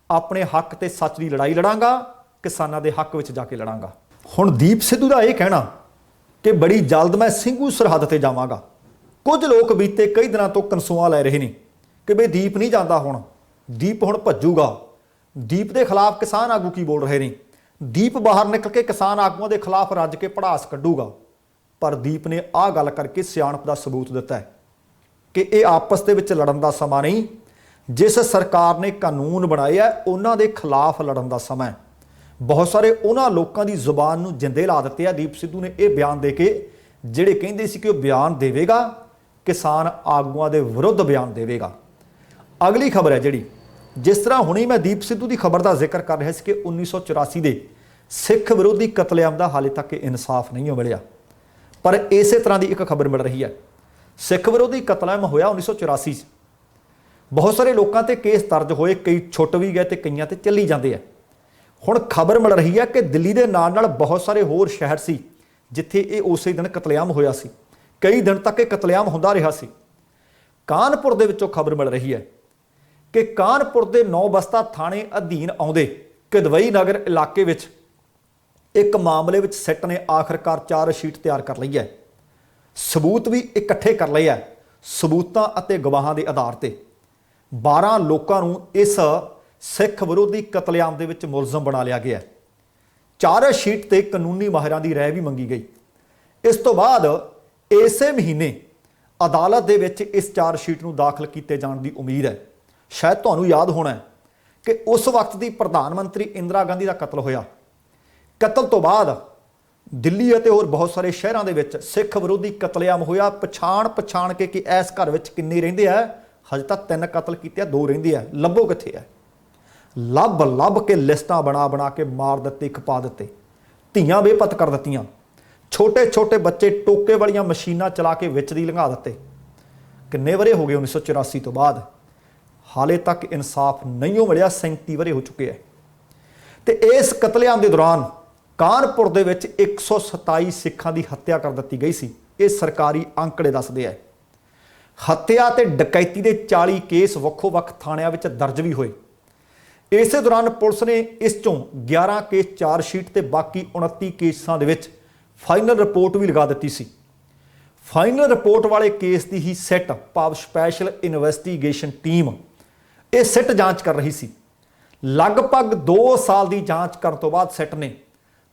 अपने हक ते सच की लड़ाई लड़ांगा, किसानां दे हक विच जाके लड़ांगा। हुण दीप सिद्धू का यह कहना कि बड़ी जल्द मैं ਸਿੰਘੂ सरहद ते जावांगा, कुछ लोग बीते कई दिनों तो कंसूआ लै रहे हैं कि बई दीप नहीं जाता, हुण दीप हुण भज्जूगा। दीप के खिलाफ किसान आगू की बोल रहे हैं, दीप बाहर निकल के किसान आगूआं के खिलाफ रज के भड़ास कड्डूगा। पर दीप ने आह गल करके सियाणप का सबूत दिता है कि यह आपस के विच लड़न का समा नहीं, जिस सरकार ने कानून बनाए है उन्हां दे खिलाफ लड़न का समा है। बहुत सारे उन्हां लोगों की जुबान नूं जिंदे ला दिते है। दीप सिद्धू ने यह बयान दे के जिहड़े कहिंदे सी कि वह बयान देवेगा, किसान आगूआं दे विरुद्ध बयान देवेगा। अगली खबर है जिहड़ी, जिस तरह हुणे मैं दीप सिद्धू की खबर का जिक्र कर रहा कि 1984 के सिख विरोधी कतलेआम का हाले तक इंसाफ नहीं मिलिया, पर इस तरह की एक खबर मिल रही है। सिख विरोधी कतलेआम होया 1984 ਬਹੁਤ ਸਾਰੇ ਲੋਕਾਂ ਤੇ ਕੇਸ ਦਰਜ ਹੋਏ, ਕਈ ਛੁੱਟ ਵੀ ਗਏ ਤੇ ਕਈਆਂ ਤੇ ਚੱਲੀ ਜਾਂਦੇ ਆ। ਹੁਣ ਖਬਰ ਮਿਲ ਰਹੀ ਹੈ ਕਿ ਦਿੱਲੀ ਦੇ ਨਾਲ ਬਹੁਤ ਸਾਰੇ ਹੋਰ ਸ਼ਹਿਰ ਸੀ ਜਿੱਥੇ ਇਹ ਉਸੇ ਦਿਨ ਕਤਲੇਆਮ ਹੋਇਆ ਸੀ। ਕਈ ਦਿਨ ਤੱਕ ਇਹ ਕਤਲੇਆਮ ਹੁੰਦਾ ਰਿਹਾ ਸੀ। ਕਾਨਪੁਰ ਦੇ ਵਿੱਚੋਂ ਖਬਰ ਮਿਲ ਰਹੀ ਹੈ ਕਿ ਕਾਨਪੁਰ ਦੇ ਨੌਬਸਤਾ ਥਾਣੇ ਅਧੀਨ ਆਉਂਦੇ ਕਿਦਵਈ ਨਗਰ ਇਲਾਕੇ ਵਿੱਚ ਇੱਕ ਮਾਮਲੇ ਵਿੱਚ ਸਿੱਟ ਨੇ ਆਖਰਕਾਰ ਚਾਰਜ ਸ਼ੀਟ ਤਿਆਰ ਕਰ ਲਈ ਹੈ। ਸਬੂਤ ਵੀ ਇਕੱਠੇ ਕਰ ਲਏ ਹੈ। ਸਬੂਤਾਂ ਅਤੇ ਗਵਾਹਾਂ ਦੇ ਆਧਾਰ ਤੇ 12 ਲੋਕਾਂ ਨੂੰ ਇਸ ਸਿੱਖ ਵਿਰੋਧੀ ਕਤਲੇਆਮ ਦੇ ਵਿੱਚ ਮੁਲਜ਼ਮ ਬਣਾ ਲਿਆ ਗਿਆ। ਚਾਰਜ ਸ਼ੀਟ ਤੇ ਕਾਨੂੰਨੀ ਮਾਹਿਰਾਂ ਦੀ ਰਾਏ ਵੀ ਮੰਗੀ ਗਈ। ਇਸ ਤੋਂ ਬਾਅਦ ਇਸੇ ਮਹੀਨੇ ਅਦਾਲਤ ਦੇ ਵਿੱਚ ਇਸ ਚਾਰਜ ਸ਼ੀਟ ਨੂੰ ਦਾਖਲ ਕੀਤੇ ਜਾਣ ਦੀ ਉਮੀਦ ਹੈ। ਸ਼ਾਇਦ ਤੁਹਾਨੂੰ ਯਾਦ ਹੋਣਾ ਹੈ ਕਿ ਉਸ ਵਕਤ ਦੀ ਪ੍ਰਧਾਨ ਮੰਤਰੀ ਇੰਦਰਾ ਗਾਂਧੀ ਦਾ ਕਤਲ ਹੋਇਆ। ਕਤਲ ਤੋਂ ਬਾਅਦ ਦਿੱਲੀ ਅਤੇ ਹੋਰ ਬਹੁਤ ਸਾਰੇ ਸ਼ਹਿਰਾਂ ਦੇ ਵਿੱਚ ਸਿੱਖ ਵਿਰੋਧੀ ਕਤਲੇਆਮ ਹੋਇਆ। ਪਛਾਣ ਕੇ ਕਿ ਇਸ ਘਰ ਵਿੱਚ ਕਿੰਨੇ ਰਹਿੰਦੇ ਆ, ਹਜੇ ਤਾਂ 3 ਕਤਲ ਕੀਤੇ ਆ, 2 ਰਹਿੰਦੇ ਆ, ਲੱਭੋ ਕਿੱਥੇ ਆ। ਲੱਭ ਕੇ ਲਿਸਟਾਂ ਬਣਾ ਕੇ ਮਾਰ ਦਿੱਤੇ, ਖਪਾ ਦਿੱਤੇ, ਧੀਆਂ ਬੇਪਤ ਕਰ ਦਿੱਤੀਆਂ, ਛੋਟੇ ਬੱਚੇ ਟੋਕੇ ਵਾਲੀਆਂ ਮਸ਼ੀਨਾਂ ਚਲਾ ਕੇ ਵਿੱਚ ਦੀ ਲੰਘਾ ਦਿੱਤੇ। ਕਿੰਨੇ ਵਰੇ ਹੋ ਗਏ 1984 ਤੋਂ ਬਾਅਦ, ਹਾਲੇ ਤੱਕ ਇਨਸਾਫ ਨਹੀਂ ਮਿਲਿਆ। 37 ਵਰੇ ਹੋ ਚੁੱਕੇ ਹੈ। ਤੇ ਇਸ ਕਤਲੇਆਮ ਦੇ ਦੌਰਾਨ ਕਾਨਪੁਰ ਦੇ ਵਿੱਚ 127 ਸਿੱਖਾਂ ਦੀ ਹੱਤਿਆ ਕਰ ਦਿੱਤੀ ਗਈ ਸੀ। ਇਹ ਸਰਕਾਰੀ ਅੰਕੜੇ ਦੱਸਦੇ ਆ। ਹੱਤਿਆ ਤੇ ਡਕੈਤੀ ਦੇ 40 ਕੇਸ ਵੱਖੋ-ਵੱਖ ਥਾਣਿਆਂ ਵਿੱਚ ਦਰਜ ਵੀ ਹੋਏ। ਇਸੇ ਦੌਰਾਨ ਪੁਲਿਸ ਨੇ ਇਸ ਚੋਂ 11 ਕੇਸ ਚਾਰਜ ਸ਼ੀਟ ਤੇ ਬਾਕੀ 29 ਕੇਸਾਂ ਦੇ ਵਿੱਚ ਫਾਈਨਲ ਰਿਪੋਰਟ ਵੀ ਲਗਾ ਦਿੱਤੀ ਸੀ। ਫਾਈਨਲ ਰਿਪੋਰਟ ਵਾਲੇ ਕੇਸ ਦੀ ਹੀ ਸਿੱਟ ਭਾਵ ਸਪੈਸ਼ਲ ਇਨਵੈਸਟੀਗੇਸ਼ਨ ਟੀਮ ਇਹ ਸਿੱਟ ਜਾਂਚ ਕਰ ਰਹੀ ਸੀ। ਲਗਭਗ 2 ਸਾਲ ਦੀ ਜਾਂਚ ਕਰਨ ਤੋਂ ਬਾਅਦ ਸਿੱਟ ਨੇ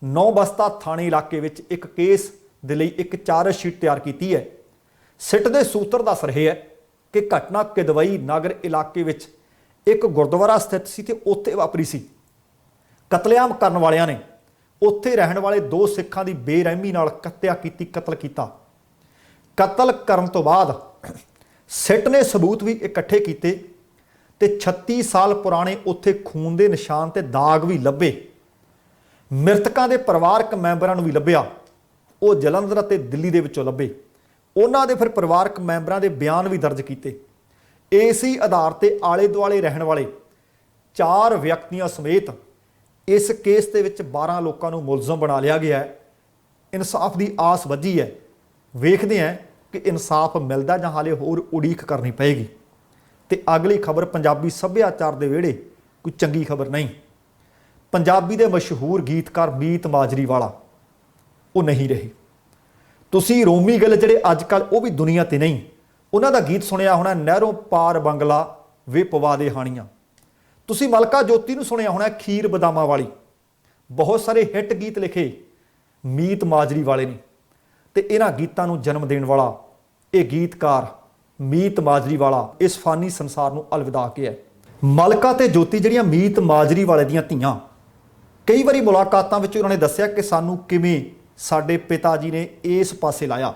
ਨੌਬਸਤਾ ਥਾਣੇ ਇਲਾਕੇ ਵਿੱਚ ਇੱਕ ਕੇਸ ਦੇ ਲਈ ਇੱਕ ਚਾਰਜ ਸ਼ੀਟ ਤਿਆਰ ਕੀਤੀ ਹੈ। ਸਿੱਟ ਦੇ ਸੂਤਰ ਦੱਸ ਰਹੇ ਹੈ ਕਿ ਘਟਨਾ ਕਿਦਵਈ ਨਗਰ ਇਲਾਕੇ ਵਿੱਚ ਇੱਕ ਗੁਰਦੁਆਰਾ ਸਥਿਤ ਸੀ ਤੇ ਉੱਥੇ ਵਾਪਰੀ ਸੀ। ਕਤਲੇਆਮ ਕਰਨ ਵਾਲਿਆਂ ਨੇ ਉੱਥੇ ਰਹਿਣ ਵਾਲੇ 2 ਸਿੱਖਾਂ ਦੀ ਬੇਰਹਿਮੀ ਨਾਲ ਕਤਲ ਕੀਤਾ। ਕਤਲ ਕਰਨ ਤੋਂ ਬਾਅਦ ਸਿੱਟ ਨੇ ਸਬੂਤ ਵੀ ਇਕੱਠੇ ਕੀਤੇ ਤੇ 36 ਸਾਲ ਪੁਰਾਣੇ ਉੱਥੇ ਖੂਨ ਦੇ ਨਿਸ਼ਾਨ ਤੇ ਦਾਗ ਵੀ ਲੱਭੇ। ਮ੍ਰਿਤਕਾਂ ਦੇ ਪਰਿਵਾਰਕ ਮੈਂਬਰਾਂ ਨੂੰ ਵੀ ਲੱਭਿਆ। ਉਹ ਜਲੰਧਰ ਅਤੇ ਦਿੱਲੀ ਦੇ ਵਿੱਚੋਂ ਲੱਭੇ। ਉਹਨਾਂ ਦੇ ਫਿਰ ਪਰਿਵਾਰਕ ਮੈਂਬਰਾਂ ਦੇ ਬਿਆਨ ਵੀ ਦਰਜ ਕੀਤੇ। ਇਸੇ ਆਧਾਰ ਤੇ ਆਲੇ ਦੁਆਲੇ ਰਹਿਣ ਵਾਲੇ 4 ਵਿਅਕਤੀਆਂ ਸਮੇਤ ਇਸ ਕੇਸ ਦੇ ਵਿੱਚ 12 ਲੋਕਾਂ ਨੂੰ ਮੁਲਜ਼ਮ ਬਣਾ ਲਿਆ ਗਿਆ ਹੈ। ਇਨਸਾਫ ਦੀ ਆਸ ਵੱਜੀ ਹੈ। ਵੇਖਦੇ ਹਾਂ ਕਿ ਇਨਸਾਫ ਮਿਲਦਾ ਜਾਂ ਹਾਲੇ ਹੋਰ ਉਡੀਕ ਕਰਨੀ ਪਏਗੀ। ਤੇ ਅਗਲੀ ਖਬਰ ਪੰਜਾਬੀ ਸੱਭਿਆਚਾਰ ਦੇ ਵਿਹੜੇ ਕੋਈ ਚੰਗੀ ਖਬਰ ਨਹੀਂ। ਪੰਜਾਬੀ ਦੇ ਮਸ਼ਹੂਰ ਗੀਤਕਾਰ ਮੀਤ ਮਾਜਰੀ ਵਾਲਾ ਉਹ ਨਹੀਂ ਰਹੇ। ਤੁਸੀਂ ਰੋਮੀ ਗਿੱਲ ਜਿਹੜੇ ਅੱਜ ਕੱਲ੍ਹ ਉਹ ਵੀ ਦੁਨੀਆ ਤੇ ਨਹੀਂ, ਉਹਨਾਂ ਦਾ ਗੀਤ ਸੁਣਿਆ ਹੋਣਾ, ਨਹਿਰੋਂ ਪਾਰ ਬੰਗਲਾ ਵੇ ਪਵਾ ਦੇ ਹਾਣੀਆਂ। ਤੁਸੀਂ ਮਲਕਾ ਜੋਤੀ ਨੂੰ ਸੁਣਿਆ ਹੋਣਾ, ਖੀਰ ਬਦਾਮਾਂ ਵਾਲੀ। ਬਹੁਤ ਸਾਰੇ ਹਿੱਟ ਗੀਤ ਲਿਖੇ ਮੀਤ ਮਾਜਰੀ ਵਾਲੇ ਨੇ ਤੇ ਇਹਨਾਂ ਗੀਤਾਂ ਨੂੰ ਜਨਮ ਦੇਣ ਵਾਲਾ ਇਹ ਗੀਤਕਾਰ ਮੀਤ ਮਾਜਰੀ ਵਾਲਾ ਇਸ ਫਾਨੀ ਸੰਸਾਰ ਨੂੰ ਅਲਵਿਦਾ ਕਿਹਾ ਹੈ। ਮਲਕਾ ਤੇ ਜੋਤੀ ਜਿਹੜੀਆਂ ਮੀਤ ਮਾਜਰੀ ਵਾਲੇ ਦੀਆਂ ਧੀਆਂ, ਕਈ ਵਾਰੀ ਮੁਲਾਕਾਤਾਂ ਵਿੱਚ ਉਹਨਾਂ ਨੇ ਦੱਸਿਆ ਕਿ ਸਾਨੂੰ ਕਿਵੇਂ ਸਾਡੇ ਪਿਤਾ ਜੀ ਨੇ ਇਸ ਪਾਸੇ ਲਾਇਆ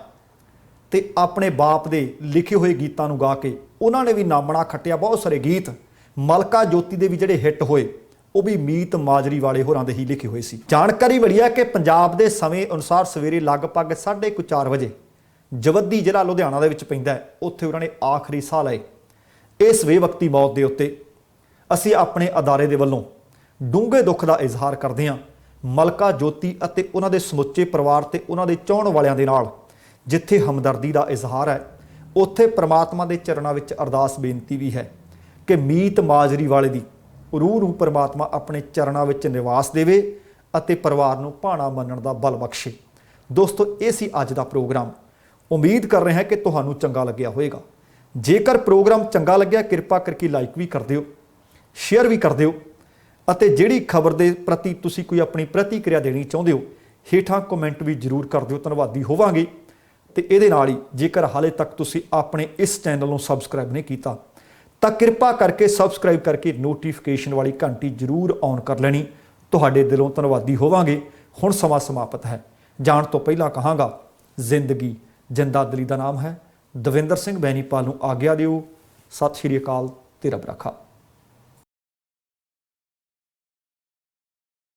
ਤੇ ਆਪਣੇ ਬਾਪ ਦੇ ਲਿਖੇ ਹੋਏ ਗੀਤਾਂ ਨੂੰ ਗਾ ਕੇ ਉਹਨਾਂ ਨੇ ਵੀ ਨਾਮਣਾ ਖੱਟਿਆ। ਬਹੁਤ ਸਾਰੇ ਗੀਤ ਮਲਕਾ ਜੋਤੀ ਦੇ ਵੀ ਜਿਹੜੇ ਹਿੱਟ ਹੋਏ ਉਹ ਵੀ ਮੀਤ ਮਾਜਰੀ ਵਾਲੇ ਹੋਰਾਂ ਦੇ ਹੀ ਲਿਖੇ ਹੋਏ ਸੀ। ਜਾਣਕਾਰੀ ਮਿਲੀ ਹੈ ਕਿ ਪੰਜਾਬ ਦੇ ਸਮੇਂ ਅਨੁਸਾਰ ਸਵੇਰੇ ਲਗਭਗ 4:30 ਵਜੇ ਜਵੱਦੀ ਜ਼ਿਲ੍ਹਾ ਲੁਧਿਆਣਾ ਦੇ ਵਿੱਚ ਪੈਂਦਾ ਹੈ, ਉੱਥੇ ਉਹਨਾਂ ਨੇ ਆਖਰੀ ਸਾਹ ਲਏ। ਇਸ ਬੇਵਕਤੀ ਮੌਤ ਦੇ ਉੱਤੇ ਅਸੀਂ ਆਪਣੇ ਅਦਾਰੇ ਦੇ ਵੱਲੋਂ ਡੂੰਘੇ ਦੁੱਖ ਦਾ ਇਜ਼ਹਾਰ ਕਰਦੇ ਹਾਂ। ਮਲਕਾ ਜੋਤੀ ਅਤੇ ਉਹਨਾਂ ਦੇ ਸਮੁੱਚੇ ਪਰਿਵਾਰ ਤੇ ਉਹਨਾਂ ਦੇ ਚਾਹਣ ਵਾਲਿਆਂ ਦੇ ਨਾਲ ਜਿੱਥੇ ਹਮਦਰਦੀ ਦਾ ਇਜ਼ਹਾਰ ਹੈ, ਉੱਥੇ ਪ੍ਰਮਾਤਮਾ ਦੇ ਚਰਨਾਂ ਵਿੱਚ ਅਰਦਾਸ ਬੇਨਤੀ ਵੀ ਹੈ ਕਿ ਮੀਤ ਮਾਜਰੀ ਵਾਲੇ ਦੀ ਰੂਹ ਨੂੰ ਪ੍ਰਮਾਤਮਾ ਆਪਣੇ ਚਰਨਾਂ ਵਿੱਚ ਨਿਵਾਸ ਦੇਵੇ ਅਤੇ ਪਰਿਵਾਰ ਨੂੰ ਭਾਣਾ ਮੰਨਣ ਦਾ ਬਲ ਬਖਸ਼ੇ। ਦੋਸਤੋ, ਇਹ ਸੀ ਅੱਜ ਦਾ ਪ੍ਰੋਗਰਾਮ। ਉਮੀਦ ਕਰ ਰਹੇ ਹਾਂ ਕਿ ਤੁਹਾਨੂੰ ਚੰਗਾ ਲੱਗਿਆ ਹੋਵੇਗਾ। ਜੇਕਰ ਪ੍ਰੋਗਰਾਮ ਚੰਗਾ ਲੱਗਿਆ, ਕਿਰਪਾ ਕਰਕੇ ਲਾਈਕ ਵੀ ਕਰ ਦਿਓ, ਸ਼ੇਅਰ ਵੀ ਕਰ ਦਿਓ ਅਤੇ ਜਿਹੜੀ ਖਬਰ ਦੇ ਪ੍ਰਤੀ ਤੁਸੀਂ ਕੋਈ ਆਪਣੀ ਪ੍ਰਤੀਕਿਰਿਆ ਦੇਣੀ ਚਾਹੁੰਦੇ ਹੋ, ਹੇਠਾਂ ਕਮੈਂਟ ਵੀ ਜ਼ਰੂਰ ਕਰ ਦਿਓ। ਧੰਨਵਾਦੀ ਹੋਵਾਂਗੇ। ਤੇ ਇਹਦੇ ਨਾਲ ਹੀ ਜੇਕਰ ਹਾਲੇ ਤੱਕ ਤੁਸੀਂ ਆਪਣੇ ਇਸ ਚੈਨਲ ਨੂੰ ਸਬਸਕ੍ਰਾਈਬ ਨਹੀਂ ਕੀਤਾ ਤਾਂ ਕਿਰਪਾ ਕਰਕੇ ਸਬਸਕ੍ਰਾਈਬ ਕਰਕੇ ਨੋਟੀਫਿਕੇਸ਼ਨ ਵਾਲੀ ਘੰਟੀ ਜ਼ਰੂਰ ਔਨ ਕਰ ਲੈਣੀ। ਤੁਹਾਡੇ ਦਿਲੋਂ ਧੰਨਵਾਦੀ ਹੋਵਾਂਗੇ। ਹੁਣ ਸਮਾਂ ਸਮਾਪਤ ਹੈ। ਜਾਣ ਤੋਂ ਪਹਿਲਾਂ ਕਹਾਂਗਾ, ਜ਼ਿੰਦਗੀ ਜਿੰਦਾ ਦਿਲੀ ਦਾ ਨਾਮ ਹੈ। ਦਵਿੰਦਰ ਸਿੰਘ ਬੈਨੀਪਾਲ ਨੂੰ ਆਗਿਆ ਦਿਓ। ਸਤਿ ਸ਼੍ਰੀ ਅਕਾਲ ਤੇ ਰੱਬ ਰਾਖਾ।